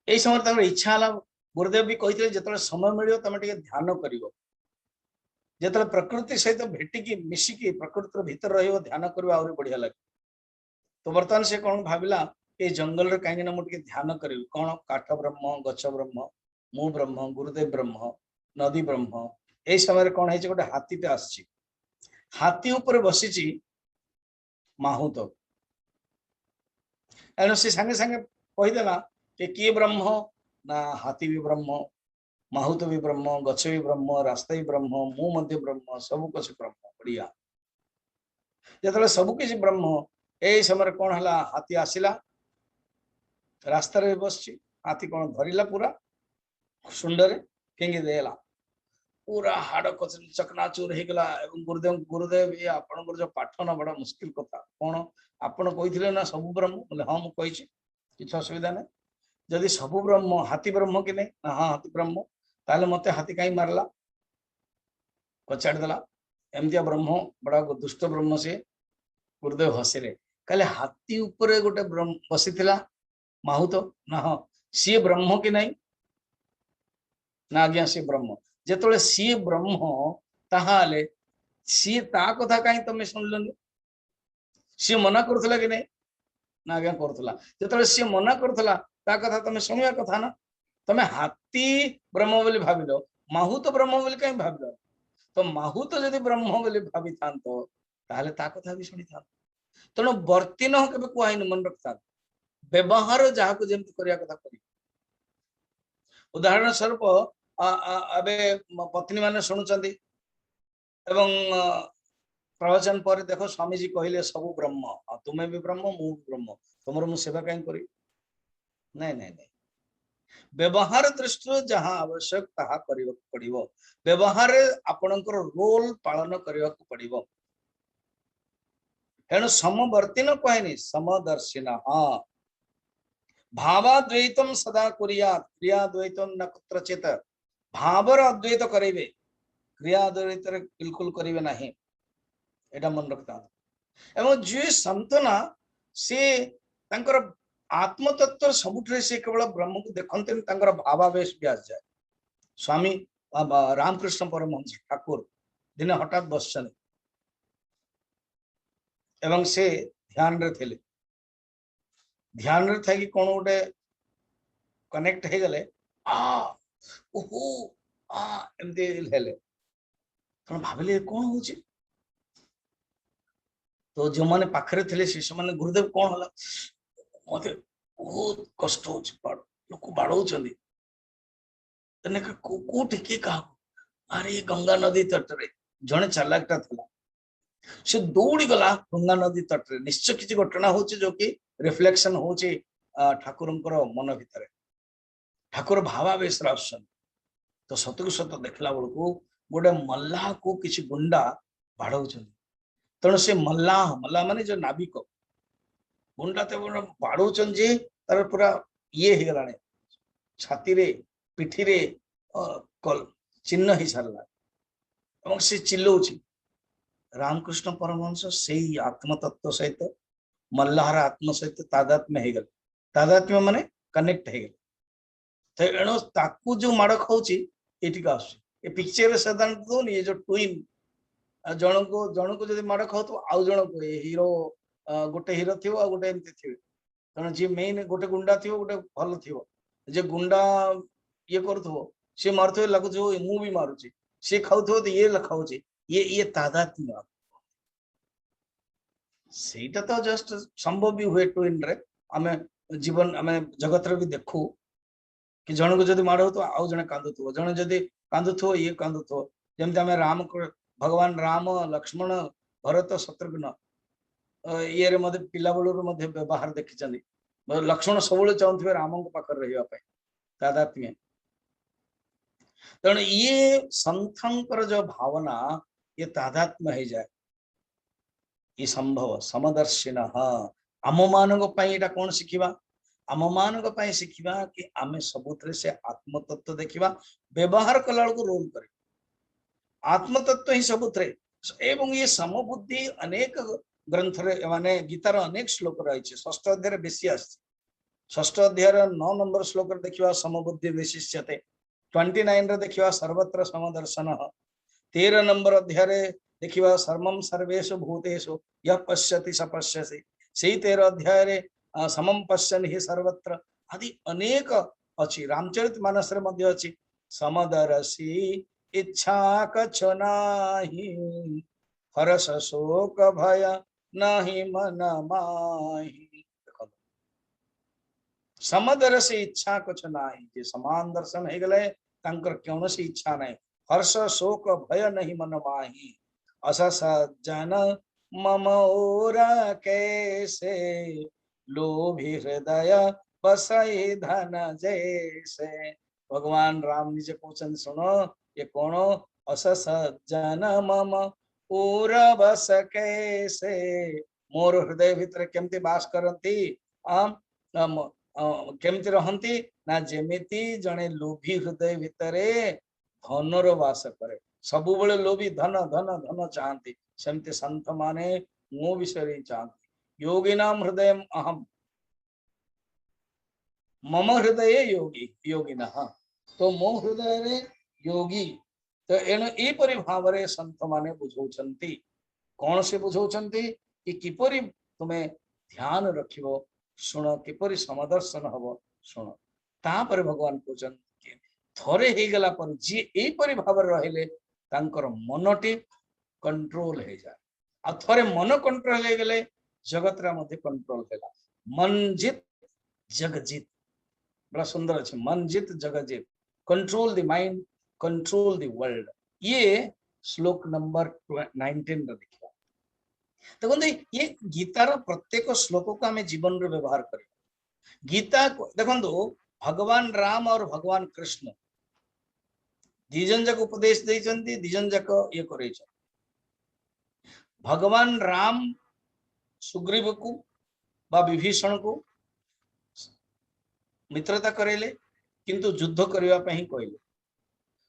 यही समय इच्छा है गुरुदेव भी कही जो समय मिलो तुम ध्यान कर जो प्रकृति सहित भेटिकी मिसिकी प्रकृति भीतर रही ध्यान करवा आहरी बढ़िया लगे तो बर्तमान से कौन भाविला ये जंगल रे कहीं मुझे ध्यान करी कौन काठ ब्रह्म गच्छ ब्रह्म मु ब्रह्म गुरुदेव ब्रह्म नदी ब्रह्म यही समय कौन है गोटे हाथीटे आसी हाथी ऊपर बसी माहुत एणु से सांगे सांगे कहीदेला कि किए ब्रह्म ना हाथी भी ब्रह्म माहुत भी ब्रह्म गच्छ भी ब्रह्म रास्ता भी ब्रह्म मु मध्य ब्रह्म सब कुछ ब्रह्म बढ़िया जो सबकि ब्रह्म यही समय कौन है हाथी आसला रास्ता रे बस हाथी कौन धरला पूरा सुंडरे फिंगी देला पूरा हाड़ चकनाचूर हो गला गुरुदेव गुरुदेव ये आपण जो पाठ ना बड़ा मुस्किल कथा कौन आपण कही ना सब ब्रह्म बोले हाँ मुझे किसी असुविधा नहीं जदि सब ब्रह्म हाथी ब्रह्म कि नहीं ना हाँ हाथी ब्रह्म ताले मते हाथी कहीं मारला कचाड़देला एमतिया ब्रह्म बड़ा दुष्ट ब्रह्म से गुरुदेव हसिले कहले हाथी ऊपर गोटे बसी माहुत ना हाँ सी ब्रह्म कि नहीं ना आज्ञा सी ब्रह्म जेतोले सी ब्रह्म ताहाले सी ता कथा कहीं तमे सुनलनि सी मना करथला कि नहीं ना आज्ञा करथला जेतोले सी मना करथला ता कथा तमे सुनिया कथा ना तमे हाथी ब्रह्म बोली भाबिलो माहुत ब्रह्म बोली कहीं भाबिलो तो माहुत जदि ब्रह्म बोली भाबी थांतो ताहाले ता कथा भी सुनी था तेणु वर्तीन केबे कुआइन मन रखता व्यवहार जहाँ को जेमति करिया कथा करी उदाहरण स्वरूप अबे पत्नी माने शुणुचंदी एवं प्रवचन पर देखो स्वामी जी कहले सब ब्रह्म तुम्हें भी ब्रह्म मु ब्रह्म तुमर मु सेवा कहीं करी नहीं नहीं नहीं व्यवहार दृष्टि जहाँ आवश्यक ताहा करिवा पड़िबो व्यवहार आपणकर रोल पालन करिवा पड़िबो तेणु समवर्तीन कहनी समदर्शिन भावाद्वैतम सदा कुरियात क्रियाद्वैतम न कुत्रचित भावर अद्वैत करेबे क्रियाद्वैत बिल्कुल करेबे नहीं एटा मन रखता एवं जे संतना से तंकर आत्मतत्व सबुठे से केवल ब्रह्म को देखते तंकर भावावेश भी आस जाए स्वामी रामकृष्ण परमहंस ठाकुर दिने हठात बसछन एवं से ध्यान रे थिले ध्यान रे थी कौन गोटे कनेक्ट हो गले ओहो एमती हेले भाविले कौन हो तो जो मैंने पाखरे थे से मैंने गुरुदेव कौन है मत बहुत कष्ट हो लोक बाड़ौं कोठी किए क्या अरे गंगा नदी तटरे जड़े चालाकटा था से दौड़ी गला गंगा नदी तटरे निश्चय किसी घटना हो जो कि रिफ्लेक्शन हो ठाकुर मन भितर ठाकुर भावावेश आसन तो सतकु सत देखला बेलू गोटे मल्लाह को किसी गुंडा बाड़ौं तेणु से मल्लाह मल्लाह माने जो नाविक गुंडा तो बाड़ौं तार पूरा ये ही गलाने छाती रे पिठी रे चिन्ह ही सारला और से चिल्लौची रामकृष्ण परमहंस से आत्मतत्व सहित मल्लाहार आत्म सहित तादात्म्य हो गले तादात्म्य माने कनेक्ट हो गले तेणु ताकू जो माड़ खाऊची एटिक आसुची ए पिक्चर रे साधारण तो ये जो ट्विन जन को जदि माड़ खाऊ तो आउ जन को हीरो गोटे हीरो थी गोटे एमती थे तेणु जी मेन गोटे गुंडा थी गोटे भल थी जे गुंडा ये करू सी मारुथ लगुच मु भी मारुची सी खाऊ तो ये खाऊची ये तादात्म्य सेटा तो जस्ट संभव भी हुए ट्विन रे आमे जीवन आमे जगत रे भी देखू कि जन को जदि माड़ हो तो आउ जने कांदुथो जने जदि कांदुथो ये कांदुथो जेमते आमे राम भगवान राम लक्ष्मण भरत शत्रुघ्न ये रे मधे पिला बेलू मधे व्यवहार देखी लक्ष्मण सब चाहूथे राम को पाखर रहिबा पय तादात्म्य तेणु ये संथंकर जो भावना ये तादात्म्य हो जाए ये संभव समदर्शिन आम मान कौन शिखा आम मान शिखा कि आम सबुत से आत्मतत्व देखा व्यवहार कला रोल कर आत्मतत्व ही सबुत एवं ये समबुद्धि अनेक ग्रंथ माने गीतार अनेक श्लोक रही षष्ठ अध्याय बेसी षष्ठ अध्याय 9 नंबर श्लोक देखा समबुद्धि विशिष्यते 29 रे देखा सर्वत्र समदर्शन 13 नंबर अध्याय देखा सर्वम सर्वेषु भूतेषु यः पश्यति स पश्यति से 13 अध्याय समम पश्यन् हि सर्वत्र आदि अनेक अच्छी रामचरित मानस रे मध्य अच्छी समदर्शी इच्छा कछु नाही हर्ष शोक भय नाही मन माही समदर्शी इच्छा कछु नाही जे समान दर्शन हो गले तांकर कौनसी इच्छा नहीं हर्ष शोक भय नहीं मन माही असस जन मम ओर कैसे लोभी हृदय बसई धन जैसे भगवान राम निजे कहते सुनो ये कौन असस जन मम ओर बस कैसे मोर हृदय भितर केमती बास करती केमती रहती ना जेमिति जने लोभी हृदय भितरे धनर वास करे सब बड़े लोभी धन धन धन चाहती सेमती संत माने मो विषय चाहती योगिनाम हृदय अहम मम हृदय योगी योगिना तो मो हृदय रे योगी तो एणु एपरि भाव रे संत माने बुझौछंती कौन से बुझौछंती कि किपरि तुम्हें ध्यान रखिबो सुनो किपरि समदर्शन हबो सुनो तापर भगवान कहउछन थरे हे गला पर जे एपरि भाव रहिले तांकर मनटी कंट्रोल हो जाए आ थरे मन कंट्रोल हो गले जगत रा मध्य कंट्रोल होला मन जित जग जित बड़ा सुंदर अच्छे मन जित जग जित control the mind control the world ये श्लोक नंबर 19 रे देखिबा तो बंधु ये गीतार प्रत्येक श्लोक को आम जीवन रे व्यवहार कर गीता देखो भगवान राम और भगवान कृष्ण दिजन जाक उपदेश देइचंती दिजन जाक ये करे भगवान राम सुग्रीव को बा विभीषण को मित्रता करेले किंतु युद्ध करबा पई कहले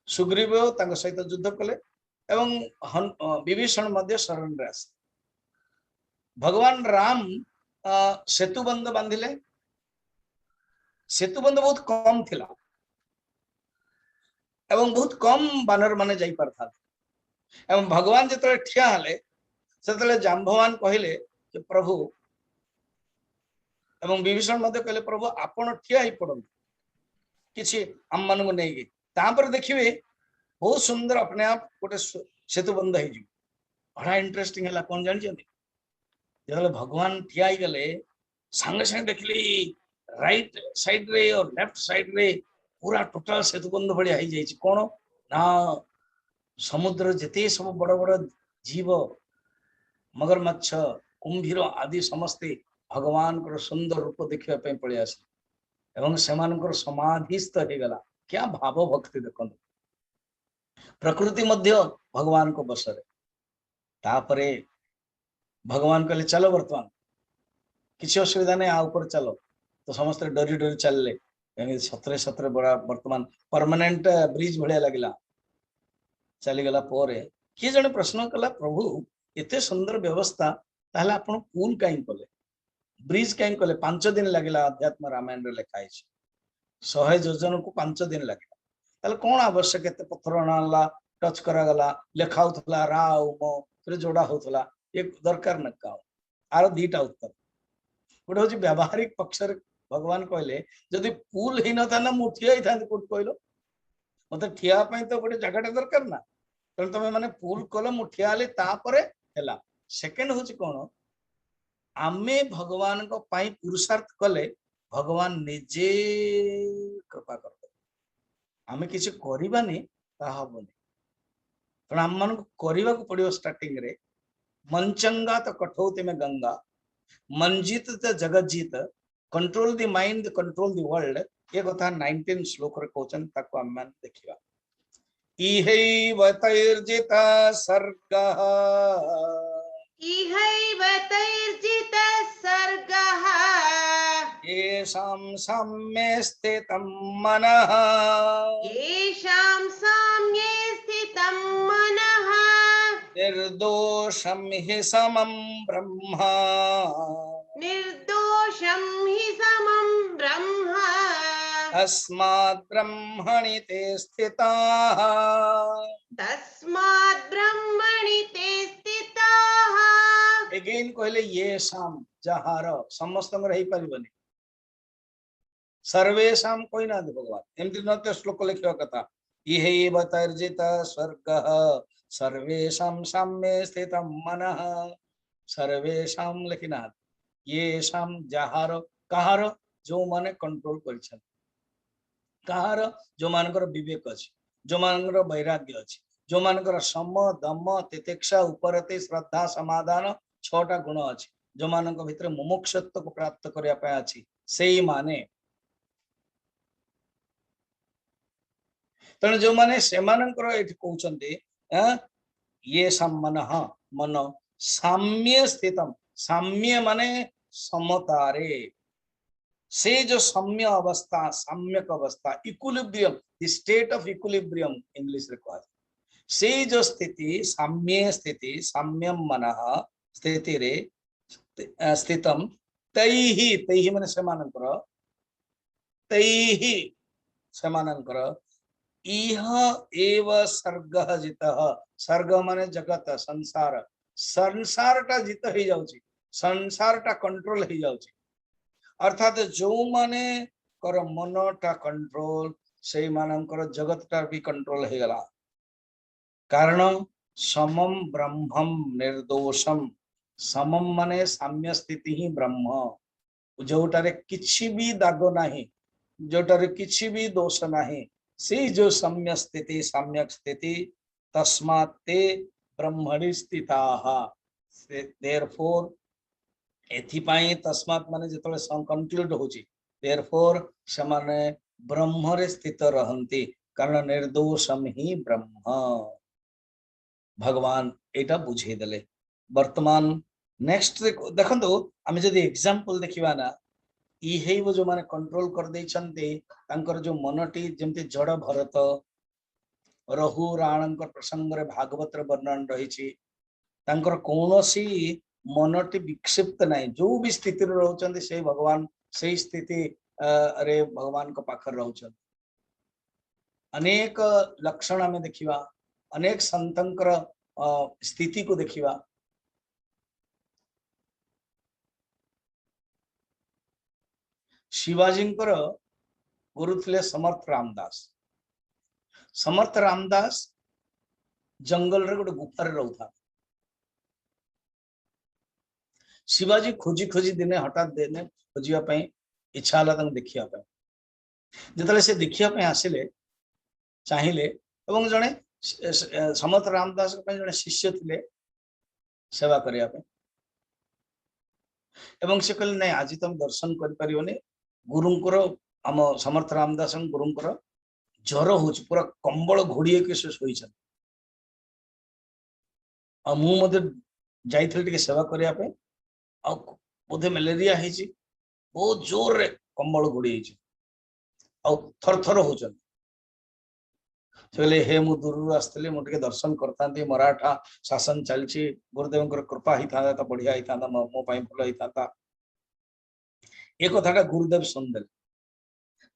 सुग्रीव तांग सहित युद्ध कले एवं विभीषण मध्य शरण रे आसे भगवान राम सेतुबंध बांधिले सेतुबंध बहुत कम थिला एवं बहुत कम बानर माने जाई पारथा एवं भगवान जतले ठिया हले सेतले जाम्बवान कहले कि प्रभु एवं विभीषण मध्य कहले प्रभु आपण ठिया ही पड़न किछि हम मन को नहीं गई तापर देखिबे बहुत सुंदर अपने आप गोटे सेतुबंध हे जी बड़ा इंटरेस्टिंग हला कोन जानि छथि जतले भगवान ठिया ही गले संगे संगे देखली राइट साइड रे और लेफ्ट साइड रे पूरा टोटल सेतुबंध बढ़िया हो जाए कौन ना समुद्र जिते सब बड़ बड़ जीव मगरमच्छ कुंभीर आदि समस्ते भगवान को सुंदर रूप देखा पड़े आस समाधिस्थ हो गला क्या भाव भक्ति देखो प्रकृति मध्य भगवान को बसरे तापरे भगवान कहले चलो वर्तमान किसी असुविधा नहीं आ ऊपर चलो तो समस्त डरी डरी चलले सतरे सतरे बड़ा वर्तमान परमानेंट ब्रिज भलिया लगला चली गला पोरे किए जने प्रश्न कला प्रभु एते सुंदर व्यवस्था ताहले आपण पुल काई कले ब्रिज काई कले 5 दिन लगला अध्यात्म रामायण रे लिखा है 100 योजन को 5 दिन लगला ताहले कोन आवश्यक एते पत्थर अणाला टच करा गला लेखा होतला राव मो फिर जोड़ा होतला एक दरकार न का आरो दीटा उत्तर गोटे हूँ व्यावहारिक पक्ष भगवान कहले जदि पुल ही न था ना मु ठिया ही था कोट कहलो मते ठिया पई तो गोटे जगह दरकार ना तेणु तुम मैंने पुल कल मु ठिया हली तापरे हैला सेकंड हूँ कौन आमे भगवान को पाई पुरुषार्थ कले भगवान निजे कृपा कर आमे किसी करबानी ता हबनी तेणु आम मान करने को पड़ो स्टार्टिंग रे मंचंगा तो कठौती में गंगा मंजित तो जगत जीत control the mind control the world ये कथा 19 श्लोक रे कहउछन ताको हम मान देखिबा इहैव तैर्जिता सर्गः इहैव तैर्जितः सर्गः येषां साम्ये स्थितं मनः येषां साम्ये स्थितं मनः निर्दोषं हि समं ब्रह्म निर्दोषं हि समं ब्रह्म तस्मात् ब्रह्मणि ते स्थिताः तस्मात् ब्रह्मणि ते स्थिताः अगेन कहले ये शाम जहार समस्त रही परिबनी सर्वेषां कोई ना भगवान एमती नते श्लोक लिखिवा कथा इहैव तैर्जितः स्वर्गः सर्वेषां साम्ये स्थितं मनः सर्वेषां लिखिना येषां जहार कहार जो माने कंट्रोल करिछन कहार जो मानकर विवेक अछि जो मानकर वैराग्य अछि जो मानकर सम दम तितिक्षा उपरति श्रद्धा समाधान 6टा गुण अछि जो मानक भितर मुमुक्षत्व को प्राप्त करिया पय अछि सेही माने तण जो माने से मानकर एठी कहउचंती ये सम्मन मन साम्य स्थितम साम्य माने समतारे से जो सम्य अवस्था साम्यक अवस्था equilibrium the state of equilibrium English रे कहै से जो स्थिति साम्यम मनः स्थिति रे स्थितम तैहि माने समानंकर तैहि समानंकर इह एव सर्गः जितः सर्ग माने जगत संसार संसारटा जित हो जाउची संसारटा कंट्रोल हो जाउची अर्थात जो माने कर मनटा कंट्रोल से मानकर जगतटा भी कंट्रोल हो गला कारण समम ब्रह्मम निर्दोषम समम माने साम्य स्थिति ही ब्रह्म जोटारे किछि भी दाग नाही जोटारे किछि भी दोष नाही से जो सम्य स्थिति सम्यक स्थिति तस्मात् ते ब्रह्मणि स्थिताः देयरफॉर एथिपाई तस्मात् माने जेतले कंक्लूड होची देयरफॉर से माने ब्रह्म रे स्थित रहंती कारण निर्दोषम ही ब्रह्म भगवान एटा बुझे देले वर्तमान नेक्स्ट देखंतु आमे जदी एग्जांपल देखिबा ना इहेव जो माने कंट्रोल कर दैछन्ते तांकर जो मनटी जेमते जड़ भरत रहु राणंकर प्रसंग रे भागवत रे वर्णन रहिछि तांकर कोनोसी मनटी विक्षिप्त नाही जो भी स्थिति रे रहउचन्ते से भगवान से स्थिति रे भगवान को पाखर रहउचन अनेक लक्षण आमे देखिबा अनेक संतंकर स्थिति को देखिबा शिवाजींकर गुरु थे समर्थ रामदास जंगल रे गोटे गुफार रहता शिवाजी खोजी खोजी दिने हठात दिने खोजा इच्छा है देखा जिते से देखा आसिले चाहिए जड़े समर्थ रामदास जड़े शिष्य थे सेवा करने से कहले नहीं आज तुम दर्शन कर गुरुंकर आम समर्थ रामदास गुरुंकर ज्वर हो पूरा कंबल घोड़े के शोई मुझे सेवा करने बोधे मलेरिया बहुत जोर रे कंबल घोड़ी थर थर होचन हे मु दूर आसली मुझे दर्शन करता मराठा शासन चलती गुरुदेव कृपा ही था बढ़िया ही था मो भल ही था ये कथाटा गुरुदेव सुनदे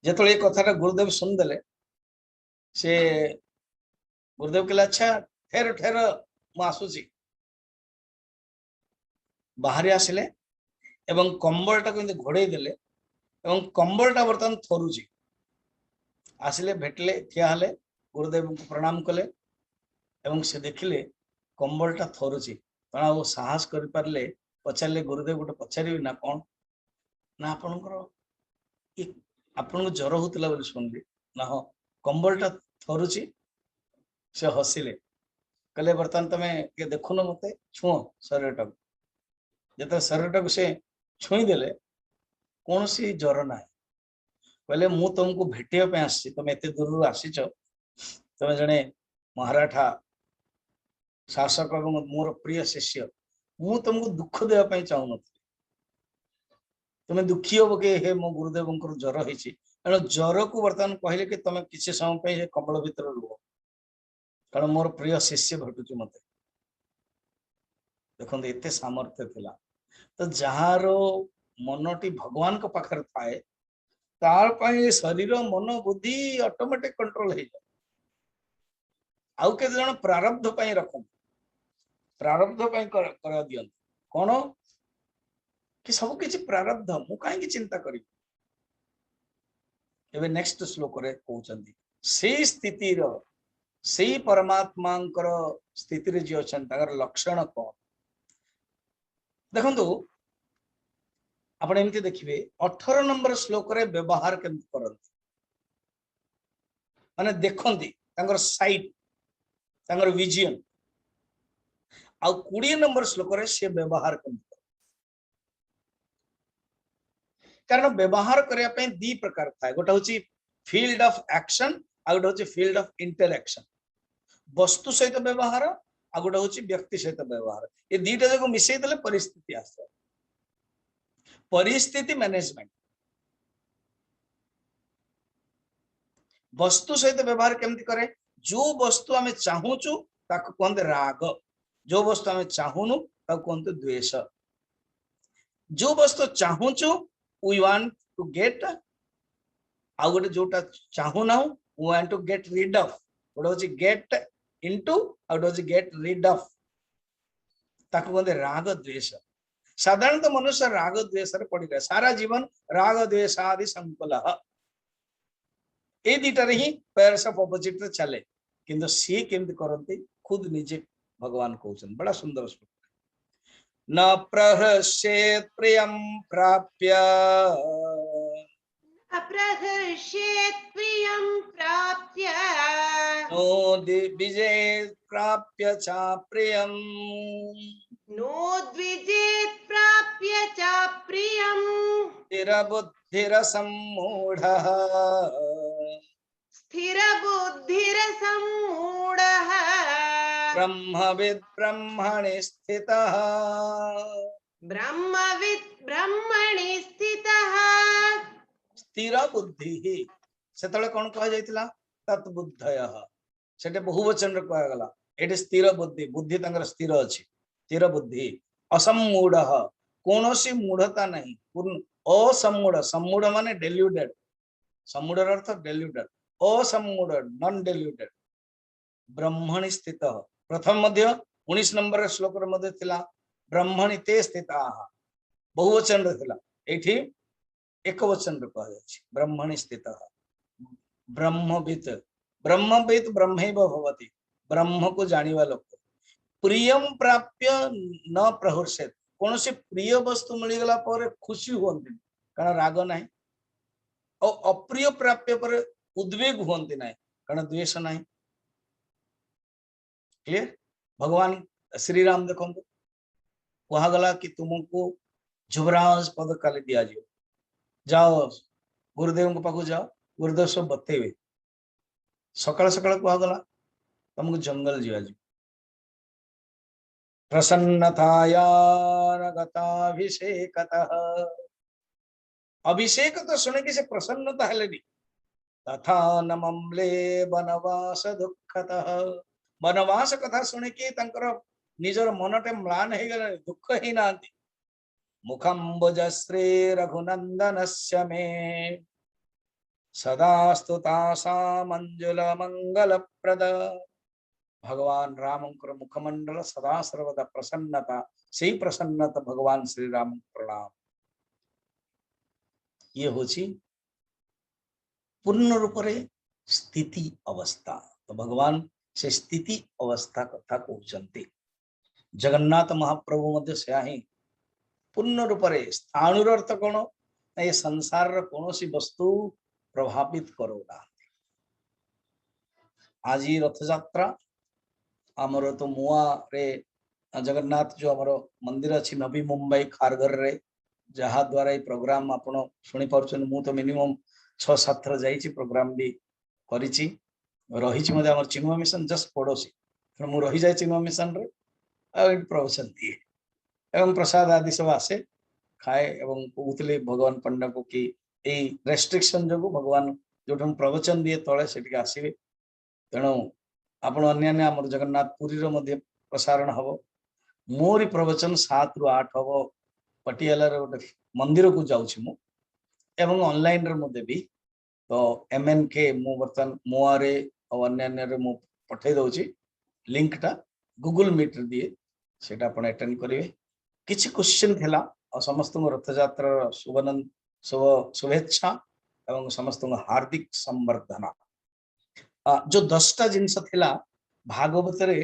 जो ये कथाटा गुरुदेव सुनदे से गुरुदेव कहले अच्छा ठेर ठेर मु आसुची बाहरी आसिले एवं कंबलटा को घोड़े देले एवं कंबलटा बर्तमान थरुची आसिले भेटले ठिया हेले गुरुदेव को प्रणाम कले एवं से देखिले कंबलटा थरुची कण वो साहस कर पारले पचारे गुरुदेव गोटे पचारि ना कौन ना आपन ज्वर होता बोली शुणिली ना हाँ कंबलटा थरुची से हसिले कहले बर्तमान तमें देखुन मत छुओ शरीर जो शरीर टाक से छुईदेले कौन सी ज्वर ना कहले मु तुमको भेटिया आसी तुम एत दूर आसीच तुम जड़े महाराठा शासक और मोर प्रिय शिष्य मु तुमको दुख देवाई चाहू न तुम्हें दुखी हम कि हे मो गुरुदेव ज्वर हो ज्वर को बर्तमान कहले कि तुम किसी समय कमल भितर रुह कारण मोर प्रिय शिष्य भेटुची मत देखते एत सामर्थ्य थिला तो जार मनटी भगवान को पाखर थाए तार पाई शरीर मन बुद्धि ऑटोमेटिक कंट्रोल हो जाए आउ के जन प्रारब्ध पाई रखम प्रारब्ध पाई कर दियन कौन कि सब किछि प्रारब्ध मु काहे चिंता करी एबे नेक्स्ट श्लोक रे कहउचंदी से स्थिति रो से परमात्मा स्थिति रे जे अछन ताकर लक्षण कौन देखंतु आपण एमती देखिए 18 नंबर श्लोक रे व्यवहार केमती करंती माने देखंती तांगर साइट तांगर विजन आ 20 नंबर श्लोक रे से व्यवहार केमती कारण व्यवहार करने पे दी प्रकार था गोटे हूँ फील्ड ऑफ एक्शन आ गोटे हूँ फील्ड ऑफ इंटरएक्शन वस्तु सहित व्यवहार आ गोटे हूँ व्यक्ति सहित व्यवहार ये दीटा जाक मिसई देले परिस्थिति आस परिस्थिति मैनेजमेंट वस्तु सहित व्यवहार केमती करे जो वस्तु आम चाहूचु ताको कहते राग जो वस्तु आम चाहूनु ताको कहते द्वेष जो वस्तु चाहूचु we want to get आउ गोटे जोटा चाहू ना we want to get rid of गोटे होची get into आउ गोटे होची get rid of ताको कहते राग द्वेष साधारणतः मनुष्य राग द्वेष रे पड़ी रहे सारा जीवन राग द्वेष आदि संकुल ए दीटारे ही पेयर्स ऑफ ऑपोजिट रे चले किंतु सी केमती करंती खुद निजे भगवान कहउछन बड़ा सुंदर श्लोक न प्रहस्येत् प्रियं प्राप्य अप्रहर्षेत् प्रियं प्राप्य नो द्विजेत् प्राप्य च प्रियं नोद्विजेत् प्राप्य च प्रियं स्थिरबुद्धिरसम्मूढः स्थिरबुद्धिरसम्मूढः ब्रह्मविद् ब्रह्मणि स्थितः ब्रह्मविद् ब्रह्मणि स्थितः स्थिर बुद्धि सेतले कोन कह जायतिला तत्बुद्धयः सेटे बहुवचन रे कहा गला एटे स्थिर बुद्धि बुद्धि तंगर स्थिर अछि स्थिर बुद्धि असम्मूढः कोनोसी मूढ़ता नहीं पूर्ण असम्मूढ़ सम्मूढ़ माने डेल्यूटेड सम्मूढ़ अर्थ डेल्यूटेड असम्मूढ़ नॉन डेल्यूटेड ब्रह्मणि स्थितः प्रथम मध्य 19 नंबर श्लोक रे मध्य थिला ब्रह्मणि ते स्थिताः बहुवचन रे थिला एठी एक वचन रे कहा जाछि ब्रह्मणि स्थितः ब्रह्मवित् ब्रह्मवित् ब्रह्मैव भवति ब्रह्म को जानिवा लोक प्रियम प्राप्य न प्रहर्षेत् कौन से प्रिय वस्तु मिल गला पर खुशी होंती कारण राग नाही और अप्रिय प्राप्य पर उद्वेग होंती नाही कारण द्वेष नाही क्लियर भगवान श्री राम देखो कहा गला कि तुमको जुबराज पद काले दिया जाओ गुरुदेव को पाखु जाओ गुरुदेव सब बतेबे सकाळ सकाळ कहा गला तुमको जंगल जिया प्रसन्नताया गताभिषेकतः अभिषेक तो शुणी से प्रसन्नता हेले तथा नमम्ले वनवास दुखतः वनवास कथा शुणिकी निजर मनटे म्लान हो गले दुख ही ना मुखम्बुज श्री रघुनंदनस्य मे सदास्तु तासामंजुल मंगल प्रद भगवान रामंकर मुखमंडल सदा सर्वदा प्रसन्नता से प्रसन्नता भगवान श्री राम प्रणाम। ये होची पूर्ण रूप रे स्थिति अवस्था। तो भगवान से स्थिति अवस्था कथा कहते जगन्नाथ महाप्रभु मध्य से ही पूर्ण रूप रे स्थाणुर अर्थ कौन ये संसार कौन सी वस्तु प्रभावित करोना। आज रथ यात्रा आमर तो मुआ रे जगन्नाथ जो आमर मंदिर अच्छी नवी मुंबई खारघर रे जहा द्वारा प्रोग्राम आपण शुणी पार्छन मु तो मिनिमम 6-7 थर जाइछि प्रोग्राम भी करिछि रहिछि मध्ये हमर चिन्मय मिशन जस्ट पड़ोसी मु रहि जाय चिन्मय मिशन रे प्रवचन दिए एवं प्रसाद आदि सब आसे खाए एवं कहते भगवान पंडा को कि यही रेस्ट्रिक्शन जो भगवान जो प्रवचन दिए तले से आसवे तेणु आपण अन्य आम जगन्नाथ पुरी मध्य प्रसारण हम मोरी प्रवचन 7 ରୁ 8 हम पटियाला गोटे मंदिर को जाऊँ मु एवं ऑनलाइन रे मध्य भी तो MNK मु बर्तन मुआरे और अन्य मु पठे दउची लिंक टा गूगल मीट दिए सेटा आपण अटेंड करिवे। किछि क्वेश्चन थिला और समस्त रथ यात्रा शुभेच्छा एवं समस्त हार्दिक संवर्धना। जो 10टा जिनस थिला भागवत रे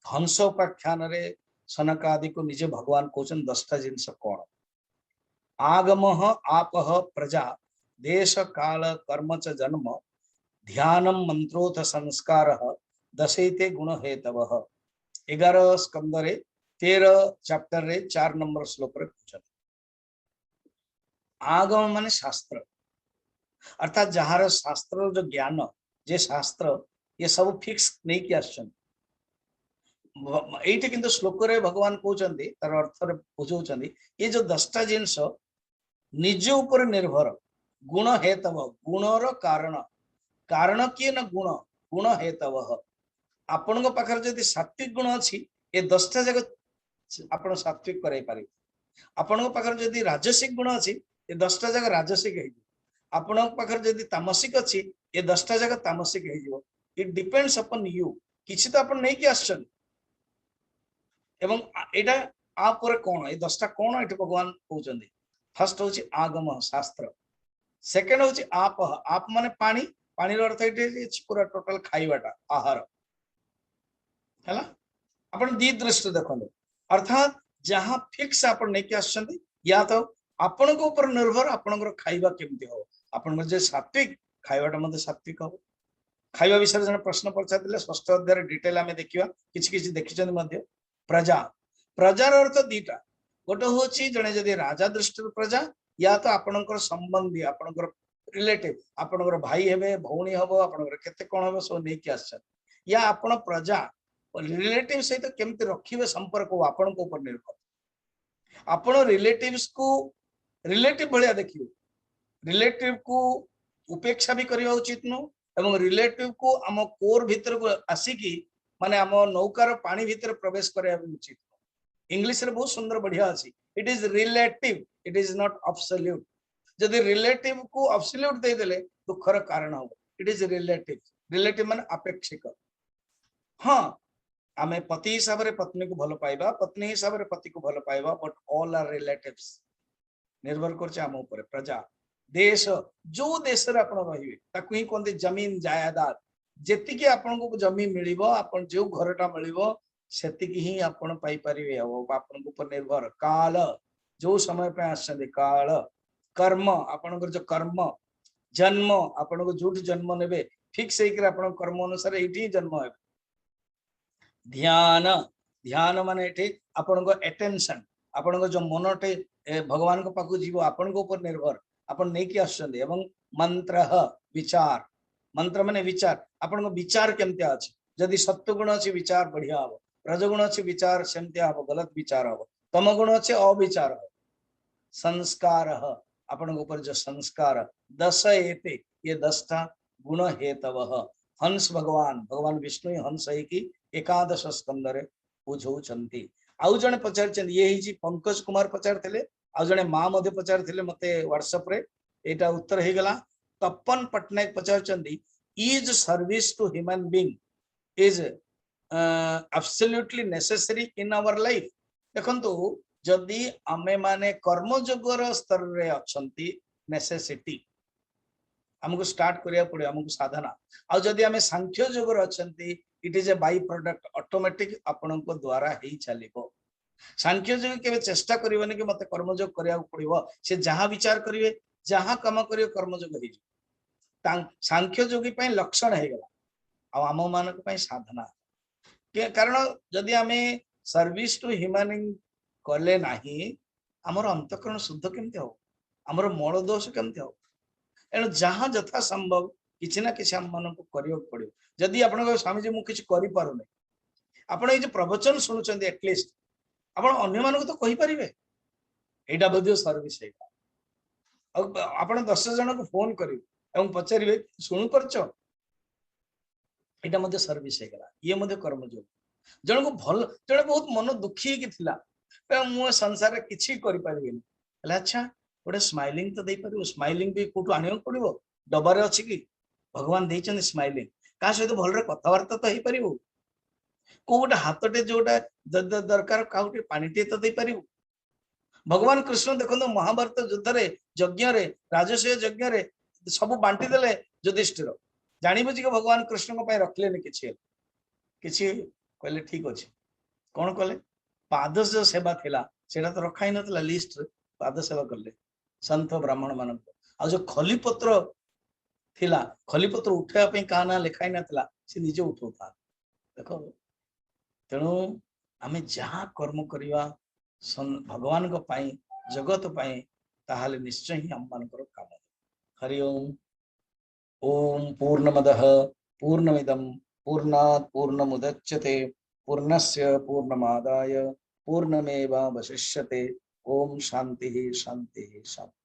हंसोपाख्यान रे सनक आदि को निजे भगवान कहउछन 10टा जिनस कोन आगमः आपः प्रजा देश काल कर्म च जन्म ध्यानम मंत्रोथ संस्कारः दशैते गुण हेतवः 11 स्कंद रे 13 चैप्टर रे 4 नंबर श्लोक रे पूछन आगम माने शास्त्र अर्थात जहार शास्त्र जो ज्ञान जे शास्त्र ये सब फिक्स नहीं कि आछन एठी किंतु श्लोक रे भगवान कहउचंदी तार अर्थ रे बुझौचंदी ये जो 10टा जिंस निज ऊपर निर्भर गुण हेतव गुणर कारण कारण किए न गुण गुण हेतव आपण पाखर जदि सात्विक गुण अच्छी ये 10टा जगह आपण सात्विक कराई पारे आपण पाखर जदि राजसिक गुण अच्छी ये 10टा जगह राजसिक है आपण पाखर जदि तामसिक अच्छी ये 10टा जगह तामसिक है इट डिपेंड्स अपॉन यू किछि तो आपण नै कि आछन एवं एटा आ पर कोन ए 10टा कोन एठी भगवान कहउचंदी फर्स्ट होची आगम शास्त्र सेकंड होची आप माने पानी पानी रो अर्थ एठी पूरा टोटल खाइबाटा आहार हैला आपण दी दृष्टि देखो अर्थात जहां फिक्स आपण नै कि आछंदी या तो आपण को ऊपर निर्भर आपण खाइबा केमती हो आपण जे सात्विक खाइबाटा मध्ये सात्विक हो खाइबा विषय जन प्रश्न पचारथिले 6th अध्याय डिटेल आमे देखिबा किछि किछि देखिछन मध्ये प्रजा प्रजार अर्थ दीटा गोटे होची जने जदि राजा दृष्टि प्रजा या तो आपणकर संबंधी आपणकर रिलेटिव आपणकर भाई हेबे भौणी हबो आपणकर केते कोन हबो सो नै कि आछन या आपण प्रजा रिलेटिव सहित केमते रखिबे संपर्क को आपण को ऊपर निर्भर आपण रिलेटिव्स को रिलेटिव भलिया देखिबे रिलेटिव को उपेक्षा भी करिवा उचित नो एवं रिलेटिव को हम कोर भीतर को आसिकी माने हम नौकार पानी भीतर प्रवेश करिया उचित इंग्लिश रे बहुत सुंदर बढ़िया अछि it is relative it is not absolute जदि रिलेटिव को अब्सोल्यूट दे देले दुखर कारण हो इट इज रिलेटिव रिलेटिव माने अपेक्षिक हां आमे पति हिसाब रे पत्नी को भलो पाइबा पत्नी हिसाब रे पति को भलो पाइबा बट ऑल आर रिलेटिव्स निर्भर करछ हम ऊपर प्रजा देश जो देश रे आपण रहिबे ताकू ही कोनते जमीन जायदाद जेतिकी आपण को जमीन मिलिबो आपण जो घरटा मिलिबो सेतिकी ही आपण पाई परिबे आपण को ऊपर निर्भर काल जो समय पे आछन काल कर्म आपण जो कर्म जन्म आपण को जोठ जन्म नेबे फिक्स हे कि आपण कर्म अनुसार एठी जन्म हे ध्यान ध्यान माने एठी आपण को अटेंशन आपण को जो मनटे भगवान को पाखु जीवो आपण को ऊपर निर्भर आपण नै कि आछन एवं मंत्र विचार मंत्र माने विचार आपण को विचार केमते अछि जदि सत्व गुण अछि विचार बढ़िया हो रजगुण अच्छे विचार सेमती हम गलत विचार हम तम गुण अच्छे अविचार संस्कार आपण ऊपर जो संस्कार 10 एते, ये 10 था गुण हेतवः। हंस भगवान भगवान विष्णु ही हंस है कि एकादश स्कंद रे बुझौचंती। आउ जने पचार ये ही पंकज कुमार पचार थिले, आउ जने मां मध्ये पचार थिले मते व्हाट्सएप रे, एटा उत्तर हे गला। तपन पटनायक पचार is service to human being is absolutely necessary in our life. देखंतु जदि आमे माने कर्मयोगर स्तर रे अछंती नेसेसिटी हमको स्टार्ट करिया पड़े, हमको साधना। आ जदि आमे सांख्य योगर अछंती it is a byproduct automatic आपन को द्वारा ही चलिबो। सांख्य योग केबे चेष्टा करिवने कि मते कर्मयोग करिया पड़िबो, से जहां विचार करिवे जहां काम करिवे कर्मयोग होई जे। सांख्य योगी पय लक्षण हे गला आ आम मानक पय साधना के कारण जदि आमे सर्विस टू ह्यूमन कले नाही हमर अंतःकरण शुद्ध केमते हो, हमर मूल दोष केमते हो। एणु जहां यथा संभव किसी ना किसी आम मान को पड़ो। जदि आप स्वामी जी मुझे करि पारुने, आपण ये प्रवचन शुणुचंदी एटलिस्ट आपण अन्य मान तो कहि परिबे, एटा बद्य सर्विस है। आपण 10 जन को फोन करिवे एवं पचारिवे शुणु परछ, एटा मध्ये सर्विस है गला। ये मध्ये कर्मयोग जन को भल जने बहुत मन दुखी कि थिला मु संसार रे किछि करि परिबेनी, अच्छा गोटे स्माइलिंग तो दे पारिबो। स्माइलिंग भी कोठु आनियो पड़िबो, डबारे अछि कि भगवान देइछन स्माइलिंग, का सहित भलरे कथावार्ता तो हे परिबो। को गोटे हाथटे जोटा दरकार काउटे पानीटे तो दे पारिबो। भगवान कृष्ण देखो महाभारत युद्ध रे यज्ञ रे राजस्व यज्ञ रे सब बांटी देले युधिष्ठिर, जानि बुझी के भगवान कृष्ण को पय रखलेनि किछि कहले ठीक अछि। कोन कहले पाद जो सेवा थिला सेटा तो रखाई नथिला लिस्ट रे, पाद सेवा करले संत ब्राह्मण मान। आ जो खलीपत्र थिला खलीपत्र उठाया पे का ना लिखाई नथिला से निजे उठौता। देखो तेणु आमे जहाँ कर्म करिवा भगवान को पाई जगत पाई ताहाले निश्चय ही हम मानकर काम। हरि ओम। ओम पूर्णमदः पूर्णमिदं पूर्णात् पूर्णमुदच्यते पूर्णस्य पूर्णमादाय पूर्णमेवावशिष्यते। ओम शांति शांति शांति।